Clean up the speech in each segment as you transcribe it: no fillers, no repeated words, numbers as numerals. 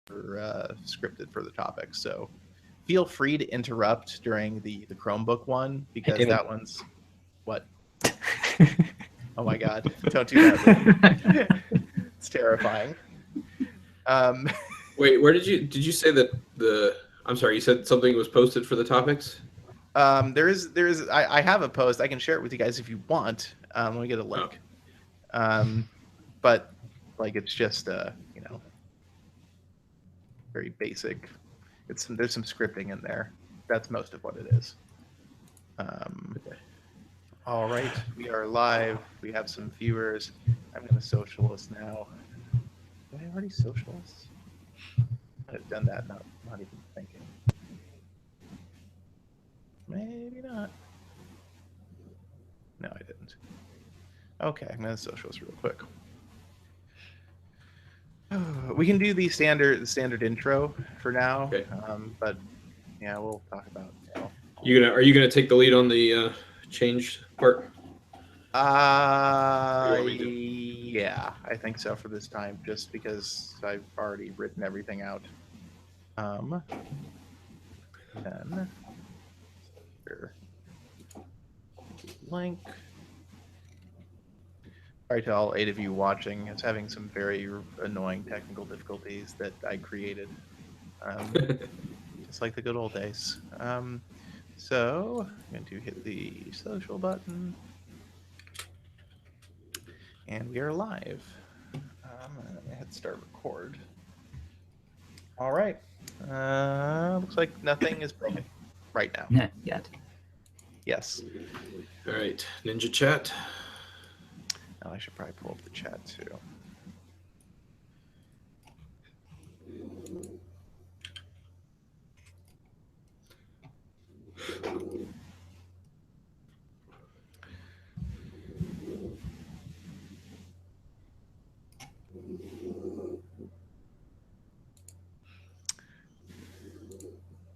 scripted for the topic. So feel free to interrupt during the Chromebook one Hey, because David. that one's what? Oh my god! Don't do that. It's terrifying. Um, Wait, where did you say that the? I'm sorry, you said something was posted for the topics. I have a post. I can share it with you guys if you want. Let me get a link. But like it's just very basic. There's some scripting in there. That's most of what it is. Okay. All right, we are live. We have some viewers. I'm gonna socialist now. Did I already socialist? I've done that. Not even thinking. Maybe not. No, I didn't. Okay, I'm gonna socialist real quick. We can do the standard intro for now. Okay. But yeah, we'll talk about. Are you gonna take the lead on the change part? Yeah, I think so for this time, just because I've already written everything out. Then here, link. Sorry to all 8 of you watching. It's having some very annoying technical difficulties that I created, just like the good old days. So I'm going to hit the social button. And we are live. I'm going to hit start record. All right. Looks like nothing is broken right now. Not yet. Yes. All right, Ninja Chat. Oh, I should probably pull up the chat too.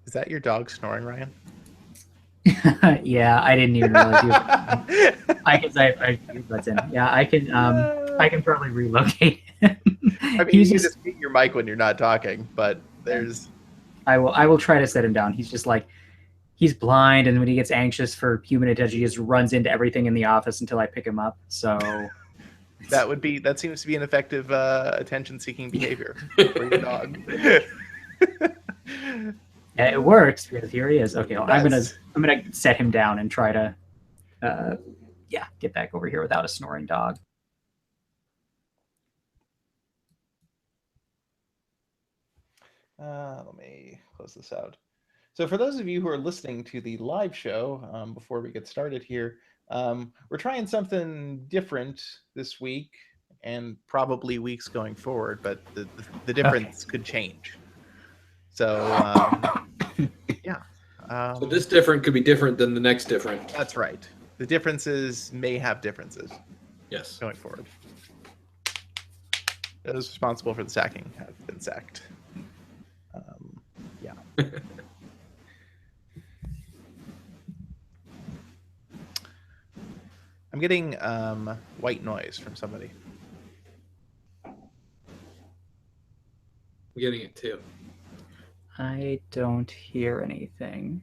Is that your dog snoring, Ryan? Yeah, I didn't even really do it. I that's in. Yeah, I can probably relocate him. I mean, you can just mute your mic when you're not talking, but there's. I will try to set him down. He's just like, he's blind, and when he gets anxious for human attention, he just runs into everything in the office until I pick him up. So that seems to be an effective attention-seeking behavior for your dog. Yeah, it works because here he is. Okay, well, I'm gonna set him down and try to, get back over here without a snoring dog. Let me close this out. So for those of you who are listening to the live show, before we get started here, we're trying something different this week and probably weeks going forward, but the difference could change. So yeah. So this different could be different than the next different. That's right. The differences may have differences. Yes. Going forward. Those responsible for the sacking have been sacked. Yeah. I'm getting white noise from somebody. I'm getting it too. I don't hear anything.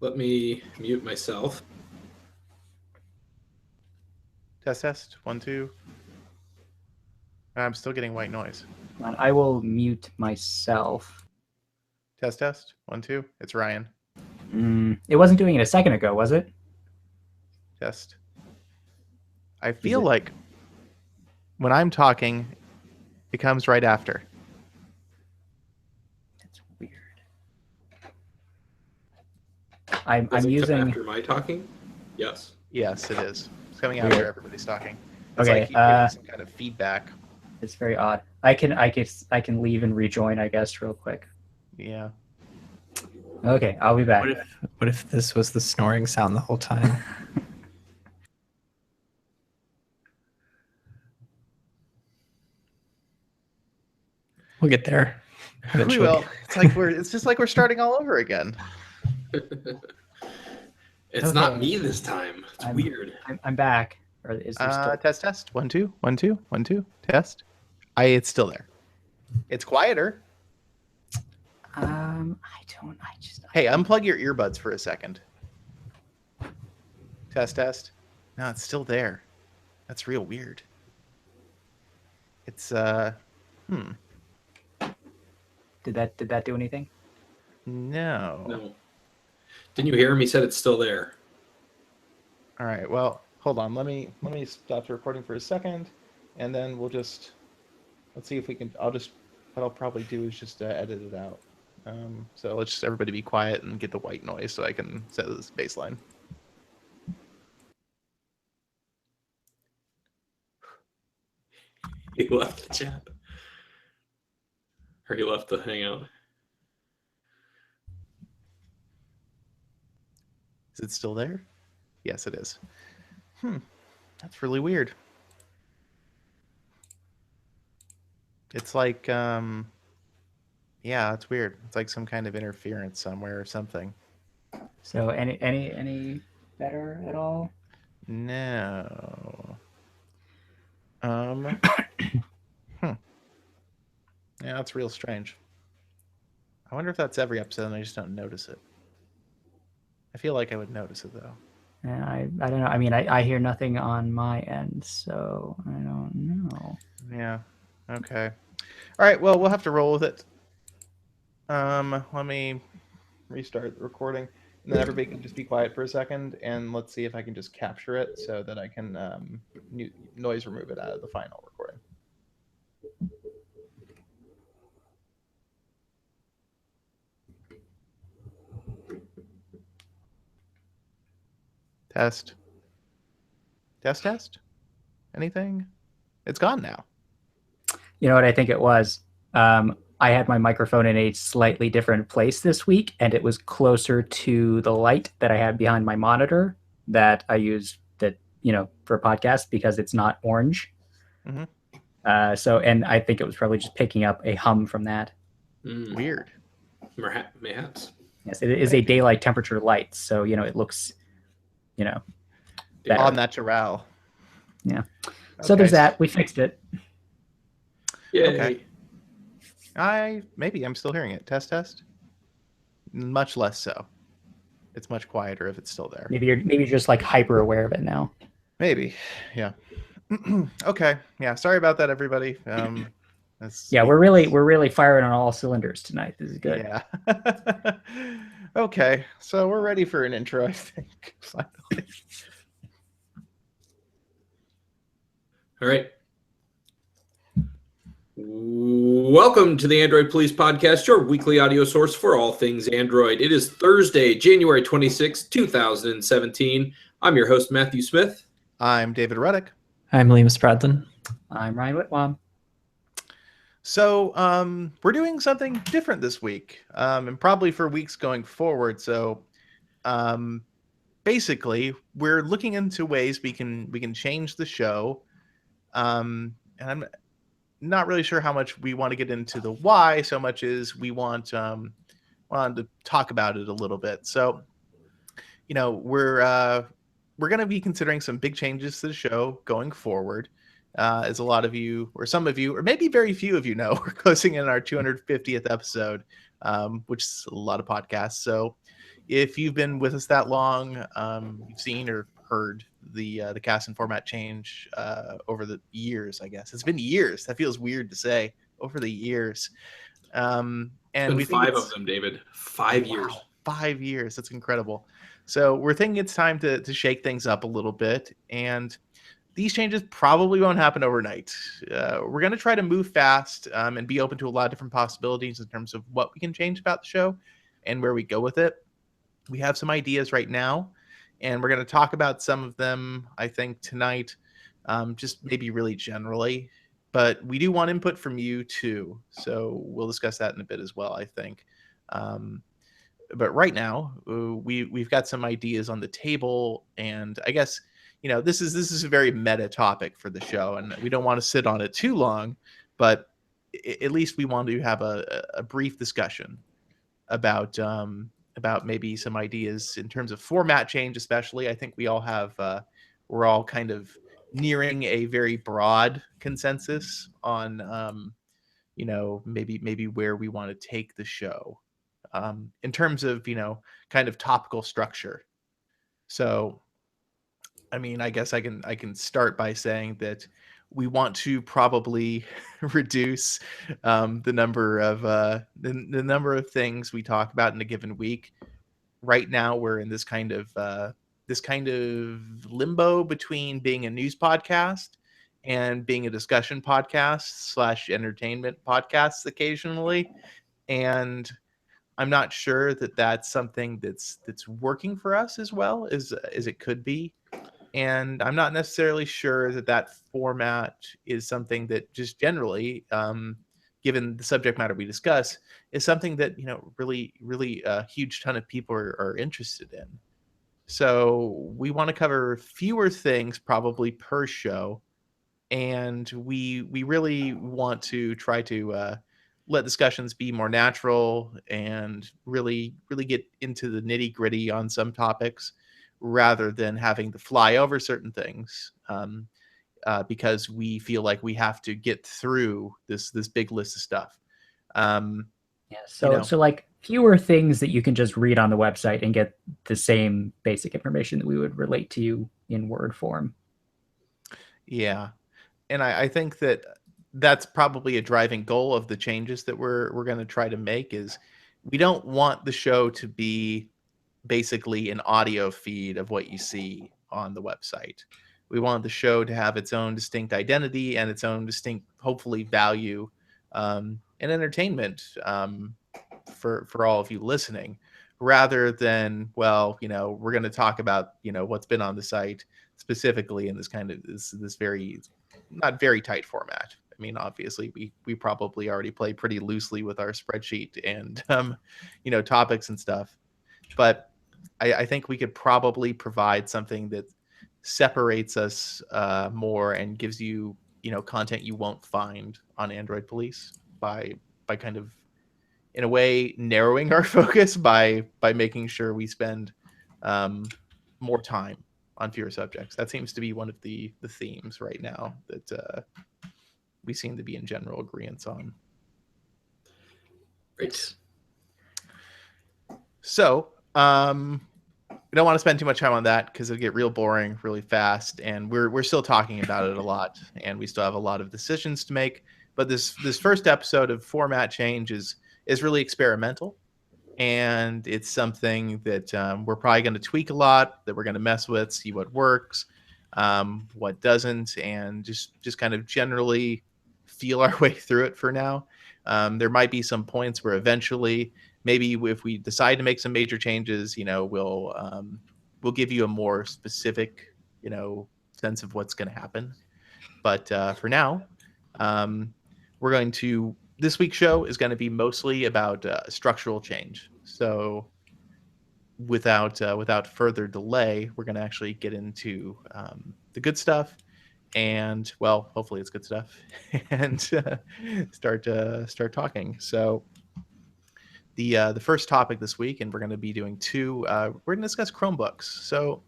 Let me mute myself. Test. 1, 2. I'm still getting white noise. I will mute myself. Test. 1, 2. It's Ryan. It wasn't doing it a second ago, was it? Test. I feel like when I'm talking, it comes right after. That's weird. I'm using after my talking. Yes. Yes, it is. It's coming after everybody's talking. It's okay. Like you're getting some kind of feedback. It's very odd. I can leave and rejoin, I guess, real quick. Yeah. Okay, I'll be back. What if this was the snoring sound the whole time? We'll get there. We will. It's just like we're starting all over again. It's not me this time. It's weird. I'm back. Or is there still... Test. 1, 2. 1, 2. 1, 2. Test. It's still there. It's quieter. Hey, unplug your earbuds for a second. Test. No, it's still there. That's real weird. It's Did that do anything? No. No. Didn't you hear him? He said it's still there. All right. Well, hold on. Let me stop the recording for a second, and then let's see if we can. What I'll probably do is just edit it out. So let's just everybody be quiet and get the white noise so I can set this baseline. He left the chat. Or he left the hangout. Is it still there? Yes, it is. That's really weird. It's like, yeah, it's weird. It's like some kind of interference somewhere or something. So any better at all? No. Yeah, that's real strange. I wonder if that's every episode and I just don't notice it. I feel like I would notice it though. Yeah, I don't know. I mean, I hear nothing on my end, so I don't know. Yeah. Okay. All right. Well, we'll have to roll with it. Let me restart the recording, and then everybody can just be quiet for a second, and let's see if I can just capture it so that I can noise remove it out of the final recording. Test. Anything? It's gone now. You know what I think it was? I had my microphone in a slightly different place this week, and it was closer to the light that I had behind my monitor that I use for a podcast because it's not orange. Mm-hmm. And I think it was probably just picking up a hum from that. Weird. Mayhaps. Yes, it is a daylight temperature light, so it looks, better. All natural. Yeah. So there's that. We fixed it. Yay. Okay. Maybe I'm still hearing it. Test. Much less so. It's much quieter if it's still there. Maybe you're just like hyper aware of it now. Maybe. Yeah. Okay. Yeah. Sorry about that, everybody. We're really firing on all cylinders tonight. This is good. Yeah. Okay. So we're ready for an intro, I think. Finally. All right. Welcome to the Android Police Podcast, your weekly audio source for all things Android. It is Thursday, January 26, 2017. I'm your host, Matthew Smith. I'm David Ruddick. I'm Liam Spradlin. I'm Ryan Whitwam. So we're doing something different this week, and probably for weeks going forward. So basically, we're looking into ways we can change the show, and I'm not really sure how much we want to get into the why so much as we want to talk about it a little bit. So, we're going to be considering some big changes to the show going forward. As a lot of you, or some of you, or maybe very few of you know, we're closing in our 250th episode, which is a lot of podcasts. So if you've been with us that long, you've seen or heard the cast and format change over the years. I guess it's been years. That feels weird to say, over the years. And we think 5 of them, David. 5 years. 5 years. That's incredible. So we're thinking it's time to shake things up a little bit, and these changes probably won't happen overnight. We're going to try to move fast and be open to a lot of different possibilities in terms of what we can change about the show and where we go with it. We have some ideas right now, and we're going to talk about some of them, I think, tonight, just maybe really generally. But we do want input from you, too. So we'll discuss that in a bit as well, I think. But right now, we've got some ideas on the table, and I guess this is a very meta topic for the show, and we don't want to sit on it too long, but at least we want to have a brief discussion about maybe some ideas in terms of format change, especially. I think we all have we're all kind of nearing a very broad consensus on maybe where we want to take the show. in terms of, kind of topical structure. So, I mean, I guess I can start by saying that we want to probably reduce the number of the number of things we talk about in a given week. Right now, we're in this kind of limbo between being a news podcast and being a discussion podcast slash entertainment podcasts occasionally. And I'm not sure that that's something that's working for us as well as it could be. And I'm not necessarily sure that that format is something that just generally, given the subject matter we discuss, is something that really a huge ton of people are interested in. So we want to cover fewer things probably per show, and we really want to try to let discussions be more natural and really get into the nitty gritty on some topics rather than having to fly over certain things, because we feel like we have to get through this big list of stuff. Yeah. So like fewer things that you can just read on the website and get the same basic information that we would relate to you in word form. Yeah. And I think that that's probably a driving goal of the changes that we're going to try to make. Is we don't want the show to be basically an audio feed of what you see on the website. We want the show to have its own distinct identity and its own distinct, hopefully, value and entertainment, for all of you listening, rather than, well, we're going to talk about what's been on the site specifically in this kind of this very not very tight format. I mean, obviously, we probably already play pretty loosely with our spreadsheet and topics and stuff, but I think we could probably provide something that separates us more and gives you content you won't find on Android Police by kind of, in a way, narrowing our focus by making sure we spend more time on fewer subjects. That seems to be one of the themes right now that we seem to be in general agreement on. Great. So, we don't want to spend too much time on that because it'll get real boring really fast, and we're still talking about it a lot, and we still have a lot of decisions to make. But this first episode of format change is really experimental, and it's something that we're probably going to tweak a lot, that we're going to mess with, see what works, what doesn't, and just kind of generally feel our way through it for now. There might be some points where eventually, maybe if we decide to make some major changes, we'll give you a more specific, sense of what's going to happen. But for now, we're going to. This week's show is going to be mostly about structural change. So without further delay, we're going to actually get into the good stuff, and, well, hopefully it's good stuff, and start talking. So the first topic this week, and we're going to be doing two. We're going to discuss Chromebooks. So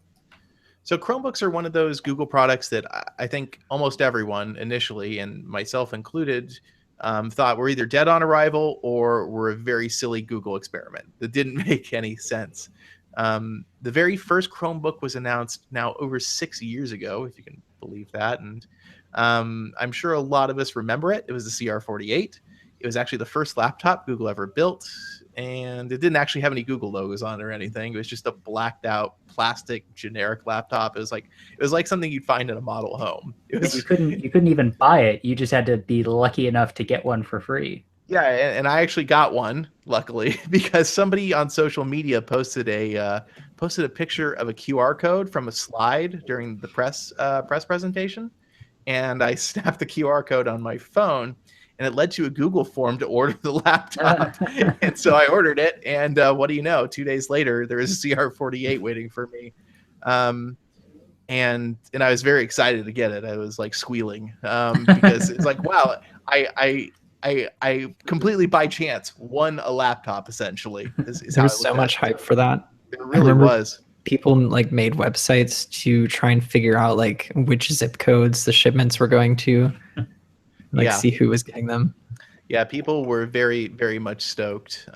Chromebooks are one of those Google products that I think almost everyone initially, and myself included, thought were either dead on arrival or were a very silly Google experiment that didn't make any sense. The very first Chromebook was announced now over 6 years ago, if you can believe that. And I'm sure a lot of us remember it. It was the CR48. It was actually the first laptop Google ever built, and it didn't actually have any Google logos on it or anything. It was just a blacked out plastic generic laptop. It was like something you'd find in a model home. You couldn't even buy it. You just had to be lucky enough to get one for free. Yeah, and I actually got one, luckily, because somebody on social media posted a picture of a QR code from a slide during the press presentation, and I snapped the QR code on my phone, and it led to a Google form to order the laptop. And so I ordered it, and what do you know? 2 days later, there was a CR48 waiting for me, and I was very excited to get it. I was like squealing because it's like, wow, I completely by chance won a laptop. Essentially, there was so much hype for that. It really was. People like made websites to try and figure out like which zip codes the shipments were going to, see who was getting them. Yeah, people were very, very much stoked.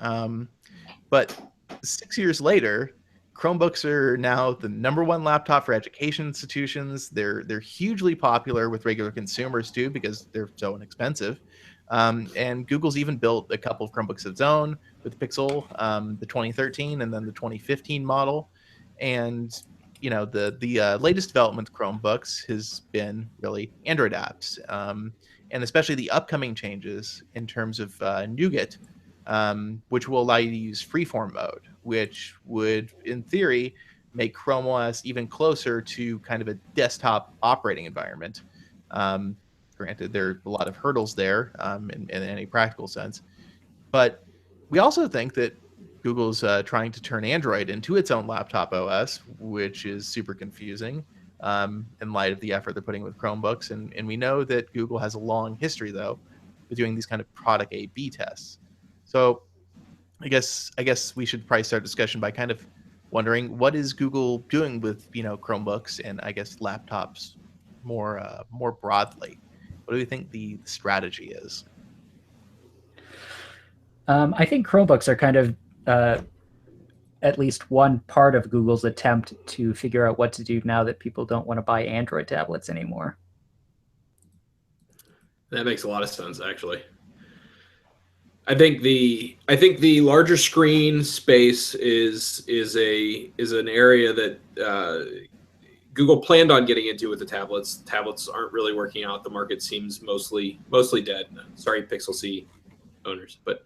But 6 years later, Chromebooks are now the #1 laptop for education institutions. They're hugely popular with regular consumers too because they're so inexpensive. And Google's even built a couple of Chromebooks of its own with Pixel, the 2013 and then the 2015 model. And the latest development with Chromebooks has been really Android apps, and especially the upcoming changes in terms of Nougat, which will allow you to use freeform mode, which would, in theory, make Chrome OS even closer to kind of a desktop operating environment. Um, Granted, there are a lot of hurdles there in any practical sense, but we also think that Google's trying to turn Android into its own laptop OS, which is super confusing in light of the effort they're putting with Chromebooks. And we know that Google has a long history, though, with doing these kind of product A/B tests. So I guess we should probably start a discussion by kind of wondering what is Google doing with Chromebooks and I guess laptops more broadly. What do you think the strategy is? I think Chromebooks are kind of at least one part of Google's attempt to figure out what to do now that people don't want to buy Android tablets anymore. That makes a lot of sense, actually. I think the larger screen space is an area that Google planned on getting into with the tablets. Tablets aren't really working out. The market seems mostly dead. Sorry, Pixel C owners, but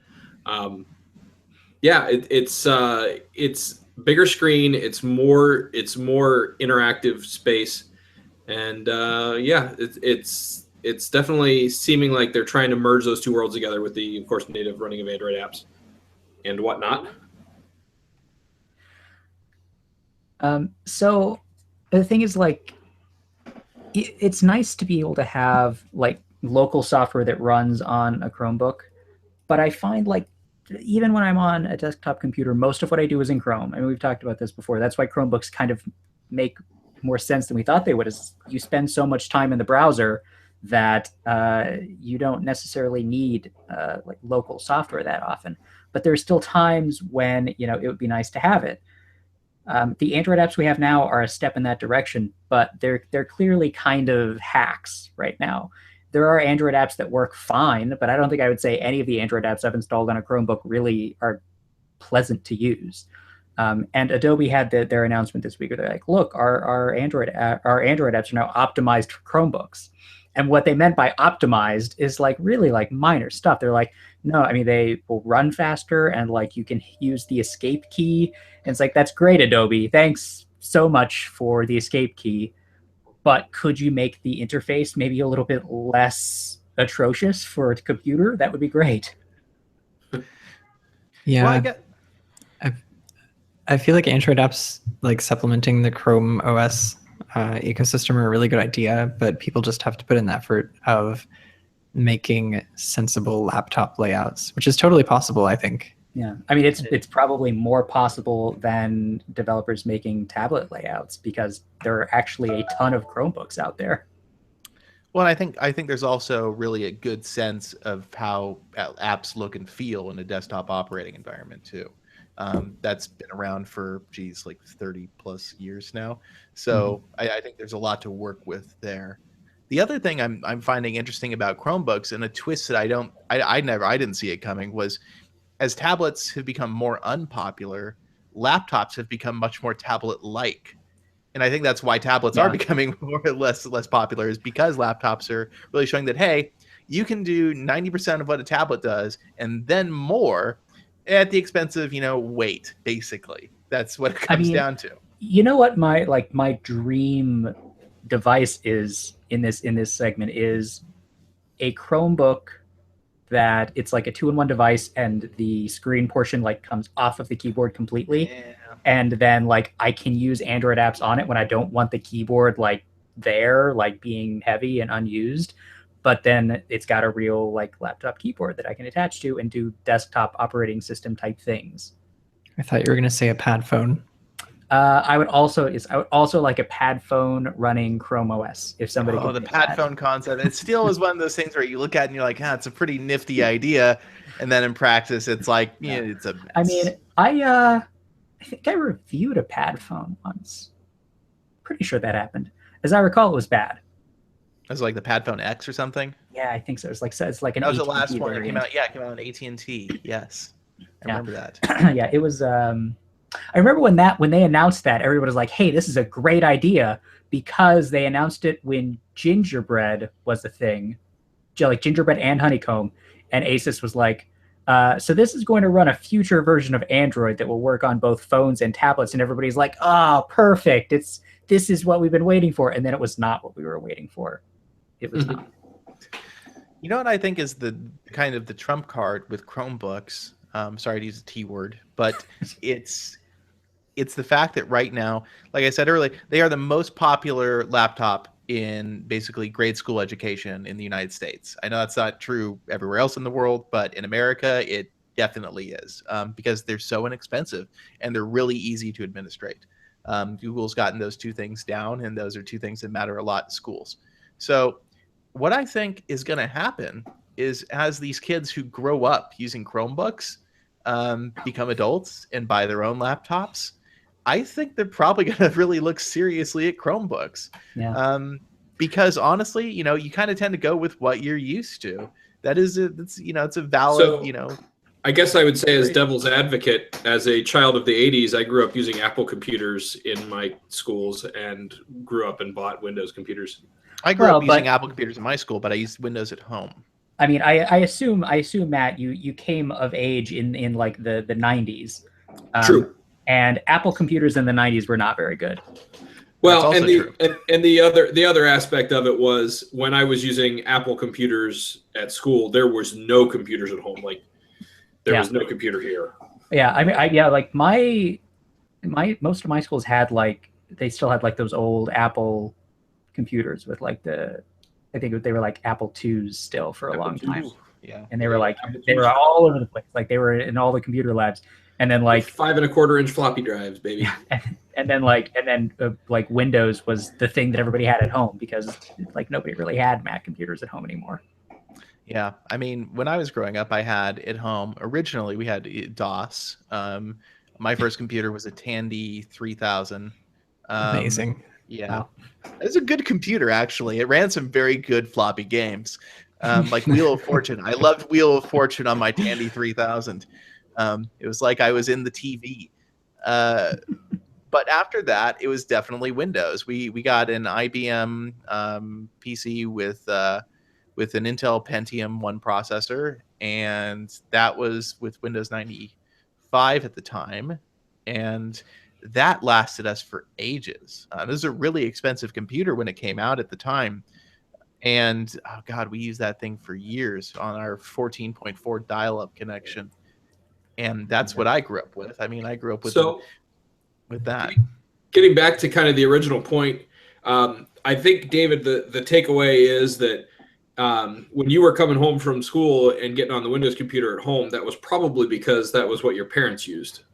yeah, it's bigger screen. It's more interactive space, and yeah, it's definitely seeming like they're trying to merge those two worlds together with the, of course, native running of Android apps and whatnot. So the thing is, like, it's nice to be able to have like local software that runs on a Chromebook, but I find like even when I'm on a desktop computer, most of what I do is in Chrome. I mean, we've talked about this before. That's why Chromebooks kind of make more sense than we thought they would. Is you spend so much time in the browser that you don't necessarily need like local software that often. But there's still times when it would be nice to have it. The Android apps we have now are a step in that direction, but they're clearly kind of hacks right now. There are Android apps that work fine, but I don't think I would say any of the Android apps I've installed on a Chromebook really are pleasant to use. And Adobe had their announcement this week where they're like, look, our Android apps are now optimized for Chromebooks. And what they meant by optimized is like really like minor stuff. They're like, no, I mean, they will run faster and like you can use the escape key. And it's like, that's great, Adobe. Thanks so much for the escape key. But could you make the interface maybe a little bit less atrocious for a computer? That would be great. Yeah. Well, I feel like Android apps like supplementing the Chrome OS ecosystem are a really good idea, but people just have to put in the effort of making sensible laptop layouts, which is totally possible, I think. Yeah, I mean, it's probably more possible than developers making tablet layouts because there are actually a ton of Chromebooks out there. Well, I think there's also really a good sense of how apps look and feel in a desktop operating environment too. That's been around for like 30 plus years now. So I think there's a lot to work with there. The other thing I'm finding interesting about Chromebooks, and a twist that I didn't see it coming, was as tablets have become more unpopular, laptops have become much more tablet-like. And I think that's why tablets are becoming more or less popular, is because laptops are really showing that, hey, you can do 90% of what a tablet does and then more at the expense of, weight, basically. That's what it comes down to. You know what my dream device is in this segment is a Chromebook that it's like a 2-in-1 device and the screen portion like comes off of the keyboard completely. Yeah. And then like I can use Android apps on it when I don't want the keyboard like there, like being heavy and unused. But then it's got a real like laptop keyboard that I can attach to and do desktop operating system type things. I thought you were going to say a pad phone. I would also like a pad phone running Chrome OS if somebody Oh, could the make pad that. phone concept. It still is one of those things where you look at it and you're like, it's a pretty nifty idea. And then in practice, it's like, it's a mess. I mean, I think I reviewed a pad phone once. Pretty sure that happened. As I recall, it was bad. It was like the pad phone X or something. Yeah, I think so. It's like an That was the AT&T last one that came variant. out. Yeah, it came out on AT&T. Yes. I remember that. Yeah, it was. I remember when they announced that, everybody was like, "Hey, this is a great idea," because they announced it when gingerbread was a thing, like gingerbread and honeycomb, and Asus was like, "So this is going to run a future version of Android that will work on both phones and tablets," and everybody's like, "Oh, perfect! This is what we've been waiting for," and then it was not what we were waiting for. It was not. You know what I think is the kind of the trump card with Chromebooks? Sorry to use a T word, but it's the fact that right now, like I said earlier, they are the most popular laptop in basically grade school education in the United States. I know that's not true everywhere else in the world, but in America, it definitely is, because they're so inexpensive and they're really easy to administrate. Google's gotten those two things down, and those are two things that matter a lot in schools. So what I think is going to happen is, as these kids who grow up using Chromebooks become adults and buy their own laptops, I think they're probably going to really look seriously at Chromebooks. Yeah. Because honestly, you kind of tend to go with what you're used to. It's a valid, So, I guess I would say, as devil's advocate, as a child of the 80s, I grew up using Apple computers in my schools and grew up and bought Windows computers. I grew up using Apple computers in my school, but I used Windows at home. I mean, I assume Matt, you came of age in like the 90s. True. And Apple computers in the 90s were not very good. Well, and the other aspect of it was, when I was using Apple computers at school, there was no computers at home. Like, there was no computer here. Yeah, I mean, like my most of my schools had they still had like those old Apple computers with like I think they were like Apple IIs still for a long time. Yeah, and they were all over the place. Like, they were in all the computer labs. And then like 5 1/4 inch floppy drives, baby. and then Windows was the thing that everybody had at home, because like nobody really had Mac computers at home anymore. Yeah, I mean, when I was growing up, I had at home, originally we had DOS. My first computer was a Tandy 3000. Amazing. Yeah, Wow. It was a good computer, actually. It ran some very good floppy games, like Wheel of Fortune. I loved Wheel of Fortune on my Tandy 3000. It was like I was in the TV. But after that, it was definitely Windows. We got an IBM PC with an Intel Pentium 1 processor, and that was with Windows 95 at the time, and that lasted us for ages. It was a really expensive computer when it came out at the time, and oh god, we used that thing for years on our 14.4 dial-up connection. And that's what I grew up with. I mean, I grew up with that. Getting back to kind of the original point, I think, David, the takeaway is that when you were coming home from school and getting on the Windows computer at home, that was probably because that was what your parents used.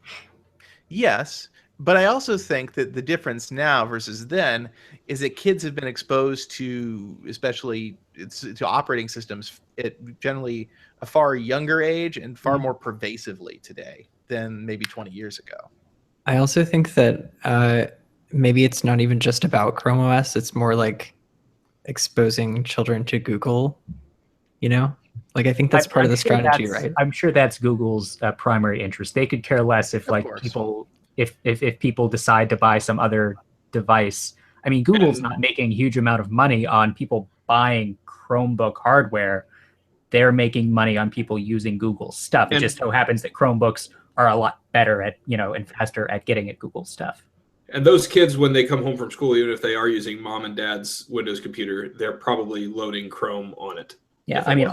Yes, but I also think that the difference now versus then is that kids have been exposed to, especially to operating systems at generally a far younger age and far more pervasively today than maybe 20 years ago. I also think that maybe it's not even just about Chrome OS. It's more like exposing children to Google, Like, I think that's part of the strategy, right? I'm sure that's Google's primary interest. They could care less if people decide to buy some other device. I mean, Google's not making a huge amount of money on people buying Chromebook hardware. They're making money on people using Google stuff. It just so happens that Chromebooks are a lot better at, and faster at getting at Google stuff. And those kids, when they come home from school, even if they are using mom and dad's Windows computer, they're probably loading Chrome on it. Yeah, I mean,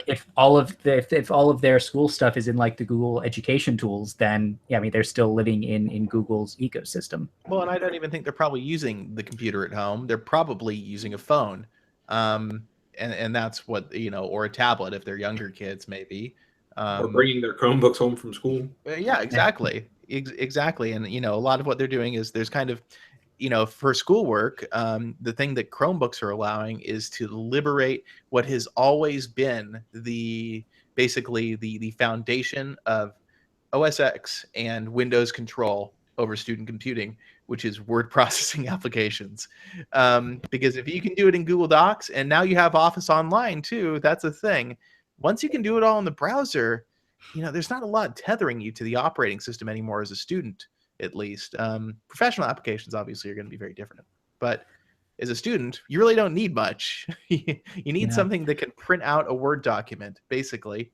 if all of their school stuff is in like the Google education tools, then yeah, I mean, they're still living in Google's ecosystem. Well, and I don't even think they're probably using the computer at home. They're probably using a phone, and that's what or a tablet if they're younger kids, maybe. Or bringing their Chromebooks home from school. Yeah, exactly. Exactly. And, a lot of what they're doing is there's kind of, for schoolwork, the thing that Chromebooks are allowing is to liberate what has always been basically the foundation of OS X and Windows control over student computing, which is word processing applications. Because if you can do it in Google Docs, and now you have Office Online too, that's a thing. Once you can do it all in the browser, there's not a lot tethering you to the operating system anymore as a student, at least. Professional applications obviously are going to be very different, but as a student, you really don't need much. You need something that can print out a Word document, basically.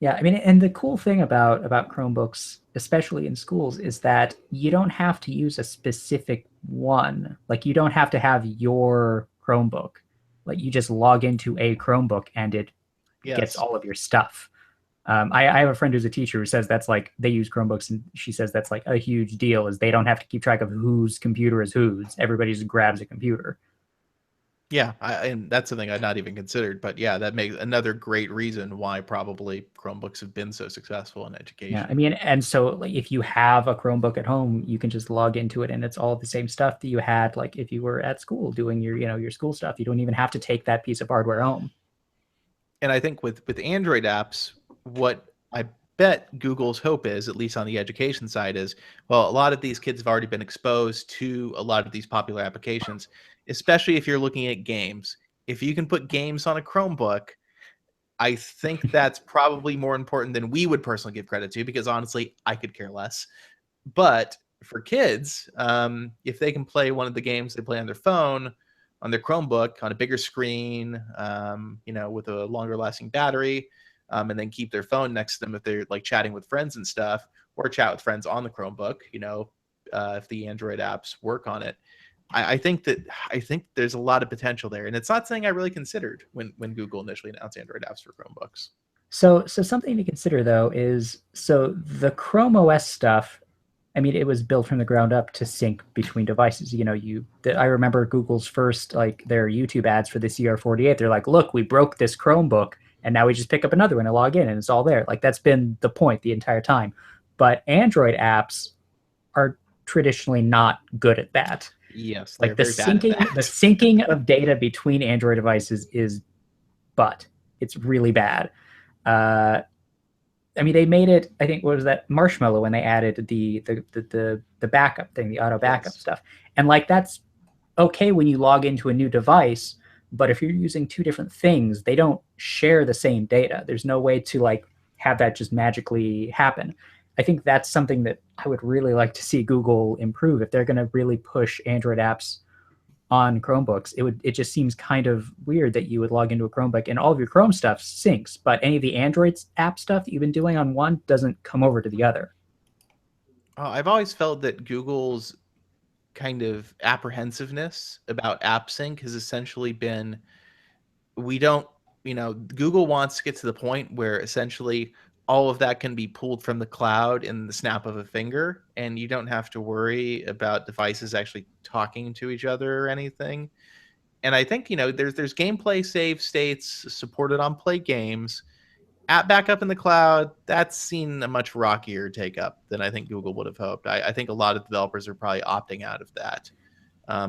Yeah, I mean, and the cool thing about Chromebooks, especially in schools, is that you don't have to use a specific one. Like, you don't have to have your Chromebook. Like, you just log into a Chromebook and it gets all of your stuff. I have a friend who's a teacher who says that's like, they use Chromebooks, and she says that's like a huge deal, is they don't have to keep track of whose computer is whose. Everybody just grabs a computer. Yeah, and that's something I'd not even considered. But yeah, that makes another great reason why probably Chromebooks have been so successful in education. Yeah, I mean, and so like, if you have a Chromebook at home, you can just log into it, and it's all the same stuff that you had like if you were at school doing your school stuff. You don't even have to take that piece of hardware home. And I think with Android apps, what I bet Google's hope is, at least on the education side, is, well, a lot of these kids have already been exposed to a lot of these popular applications, especially if you're looking at games. If you can put games on a Chromebook, I think that's probably more important than we would personally give credit to, because honestly, I could care less. But for kids, if they can play one of the games they play on their phone, on their Chromebook, on a bigger screen, with a longer lasting battery, and then keep their phone next to them if they're like chatting with friends and stuff, or chat with friends on the Chromebook, if the Android apps work on it. I think there's a lot of potential there, and it's not something I really considered when Google initially announced Android apps for Chromebooks. So something to consider though is, so the Chrome OS stuff, I mean, it was built from the ground up to sync between devices. I remember Google's first, like, their YouTube ads for the CR48. They're like, look, we broke this Chromebook, and now we just pick up another one and log in, and it's all there. Like, that's been the point the entire time. But Android apps are traditionally not good at that. Yes, like the syncing of data between Android devices is it's really bad. I mean, they made it, I think, what was that, Marshmallow, when they added the backup thing, the auto backup stuff. And like, that's okay when you log into a new device, but if you're using two different things, they don't share the same data. There's no way to like have that just magically happen. I think that's something that I would really like to see Google improve if they're going to really push Android apps on Chromebooks. It just seems kind of weird that you would log into a Chromebook and all of your Chrome stuff syncs, but any of the Android app stuff that you've been doing on one doesn't come over to the other. I've always felt that Google's kind of apprehensiveness about app sync has essentially been, Google wants to get to the point where essentially all of that can be pulled from the cloud in the snap of a finger, and you don't have to worry about devices actually talking to each other or anything. And I think, there's gameplay save states supported on Play Games. App backup in the cloud, that's seen a much rockier take up than I think Google would have hoped. I think a lot of developers are probably opting out of that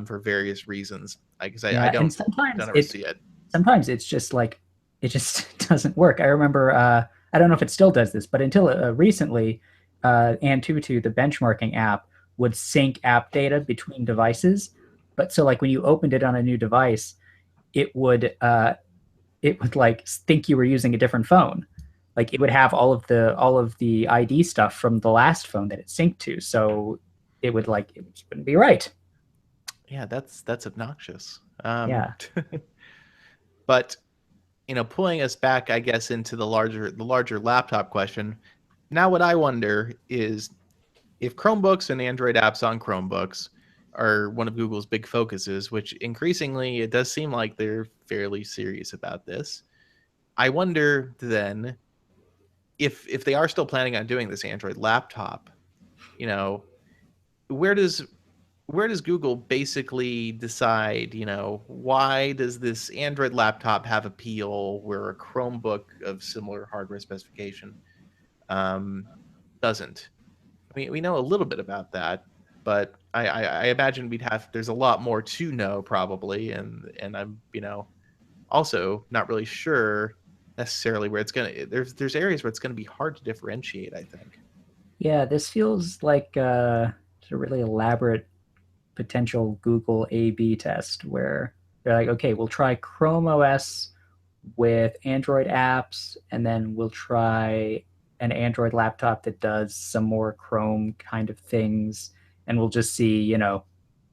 for various reasons. I don't ever see it. Sometimes it's just like, it just doesn't work. I remember, I don't know if it still does this, but until recently, Antutu, the benchmarking app, would sync app data between devices. But so like when you opened it on a new device, it would like think you were using a different phone. Like, it would have all of the ID stuff from the last phone that it synced to. So it just wouldn't be right. Yeah, that's obnoxious. Yeah. But pulling us back, I guess, into the larger laptop question. Now, what I wonder is, if Chromebooks and Android apps on Chromebooks are one of Google's big focuses, which increasingly it does seem like they're fairly serious about this. I wonder then, if they are still planning on doing this Android laptop, where does where does Google basically decide, why does this Android laptop have appeal where a Chromebook of similar hardware specification doesn't? I mean, we know a little bit about that, but I imagine there's a lot more to know probably, and I'm also not really sure necessarily where it's gonna. There's areas where it's gonna be hard to differentiate, I think. Yeah, this feels like it's a really elaborate potential Google A/B test where they're like, okay, we'll try Chrome OS with Android apps, and then we'll try an Android laptop that does some more Chrome kind of things, and we'll just see,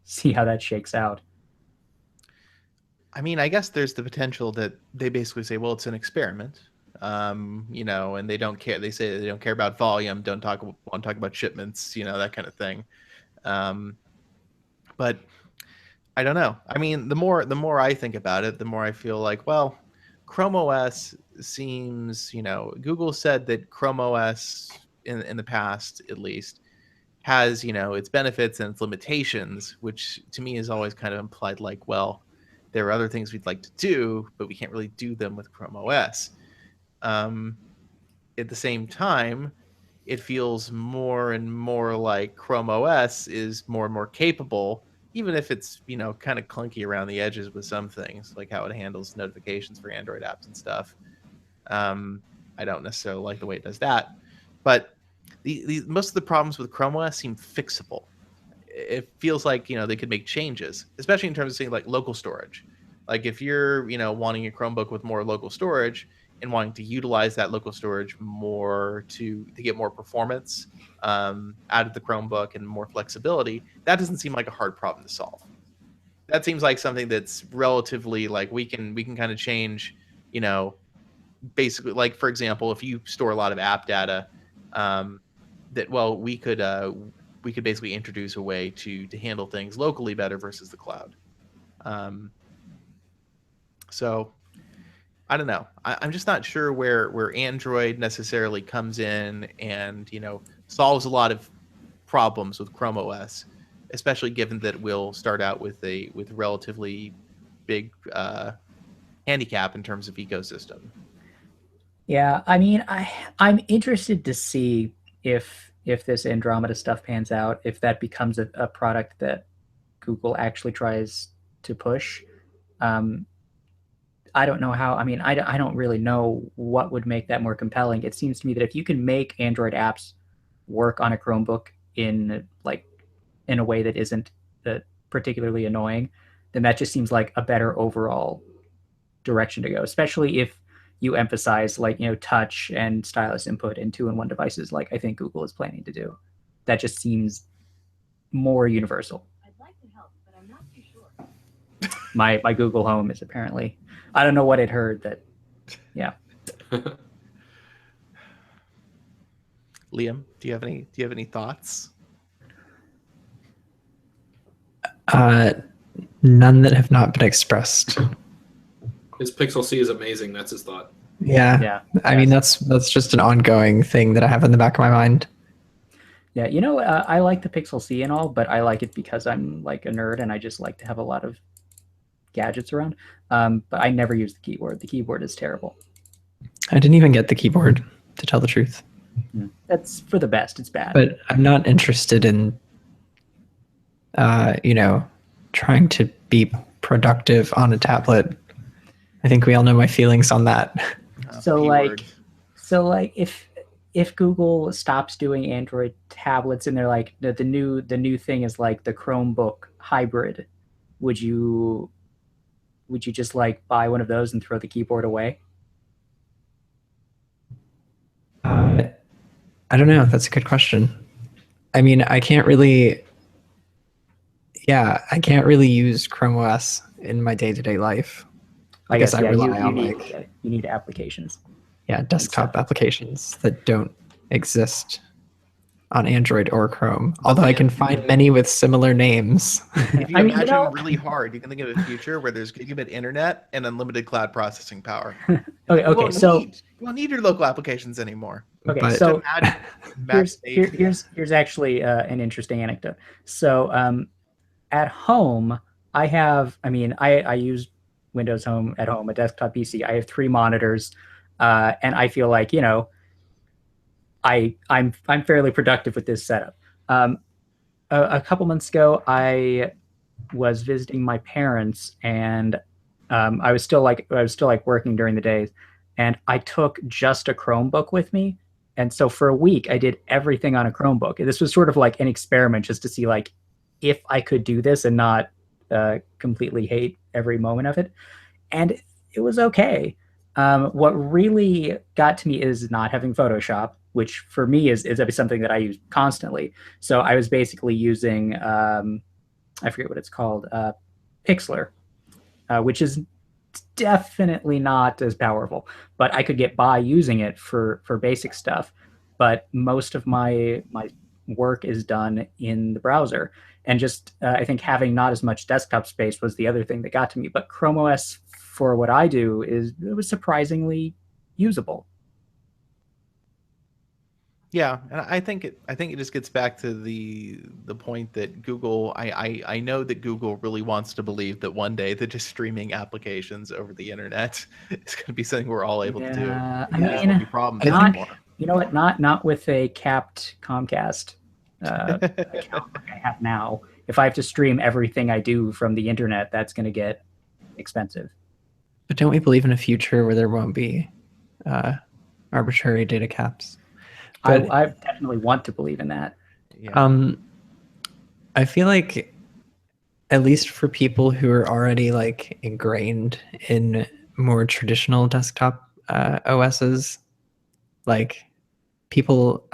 see how that shakes out. I mean, I guess there's the potential that they basically say, well, it's an experiment, and they don't care. They say they don't care about volume, want to talk about shipments, that kind of thing. But I don't know. I mean, the more I think about it, the more I feel like, well, Chrome OS seems, Google said that Chrome OS in the past, at least, has, its benefits and its limitations, which to me is always kind of implied like, well, there are other things we'd like to do, but we can't really do them with Chrome OS. At the same time, it feels more and more like Chrome OS is more and more capable, even if it's, kind of clunky around the edges with some things, like how it handles notifications for Android apps and stuff. I don't necessarily like the way it does that, but most of the problems with Chrome OS seem fixable. It feels like, they could make changes, especially in terms of saying like local storage. Like if you're, wanting a Chromebook with more local storage and wanting to utilize that local storage more to get more performance out of the Chromebook and more flexibility, that doesn't seem like a hard problem to solve. That seems like something that's relatively like we can kind of change, basically, like for example, if you store a lot of app data, we could basically introduce a way to handle things locally better versus the cloud. So I don't know. I'm just not sure where Android necessarily comes in and, solves a lot of problems with Chrome OS, especially given that we'll start out with relatively big handicap in terms of ecosystem. Yeah, I mean, I'm interested to see if this Andromeda stuff pans out, if that becomes a product that Google actually tries to push. I don't know how. I mean, I don't really know what would make that more compelling. It seems to me that if you can make Android apps work on a Chromebook in a way that isn't particularly annoying, then that just seems like a better overall direction to go, especially if you emphasize touch and stylus input in 2-in-1 devices like I think Google is planning to do. That just seems more universal. I'd like to help, but I'm not too sure. My Google Home is apparently, I don't know what it heard that, yeah. Liam, do you have any thoughts? None that have not been expressed. His Pixel C is amazing. That's his thought. Yeah. I mean, that's just an ongoing thing that I have in the back of my mind. Yeah, I like the Pixel C and all, but I like it because I'm like a nerd and I just like to have a lot of gadgets around. But I never use the keyboard. The keyboard is terrible. I didn't even get the keyboard, to tell the truth. That's for the best. It's bad. But I'm not interested in, trying to be productive on a tablet. I think we all know my feelings on that. So if Google stops doing Android tablets and they're like the new thing is like the Chromebook hybrid, would you just buy one of those and throw the keyboard away? I don't know. That's a good question. I mean, I can't really use Chrome OS in my day-to-day life. I guess I rely on you need applications. Yeah, desktop applications that don't exist on Android or Chrome. Although I can find many with similar names. If you imagine really hard, you can think of a future where there's gigabit internet and unlimited cloud processing power. Okay. You won't need your local applications anymore. Okay, But- so here's actually an interesting anecdote. So at home, I use Windows Home at home, a desktop PC. I have 3 monitors, and I feel like, I'm fairly productive with this setup. A couple months ago, I was visiting my parents, and I was still like working during the days, and I took just a Chromebook with me, and so for a week I did everything on a Chromebook. This was sort of like an experiment just to see like if I could do this and not completely hate every moment of it, and it was okay. What really got to me is not having Photoshop, which for me is something that I use constantly. So I was basically using I forget what it's called, Pixlr, which is definitely not as powerful, but I could get by using it for basic stuff. But most of my work is done in the browser, and just I think having not as much desktop space was the other thing that got to me. But Chrome OS for what I do it was surprisingly usable. Yeah, and I think it just gets back to the point that Google. I know that Google really wants to believe that one day that just streaming applications over the internet is going to be something we're all able to do. Yeah, I There mean, won't be problems not anymore. you know what? Not with a capped Comcast account like I have now. If I have to stream everything I do from the internet, that's going to get expensive. But don't we believe in a future where there won't be arbitrary data caps? But I definitely want to believe in that. Yeah. I feel like at least for people who are already like ingrained in more traditional desktop OSs, like people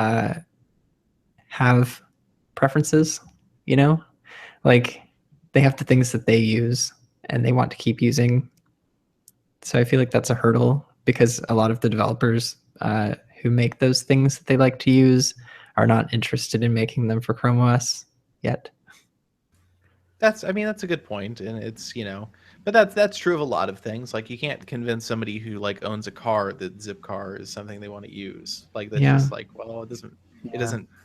have preferences, like they have the things that they use and they want to keep using. So I feel like that's a hurdle because a lot of the developers who make those things that they like to use are not interested in making them for Chrome OS yet. That's a good point, and it's but that's true of a lot of things. Like you can't convince somebody who like owns a car that Zipcar is something they want to use. Like that's Yeah. just like, well, it doesn't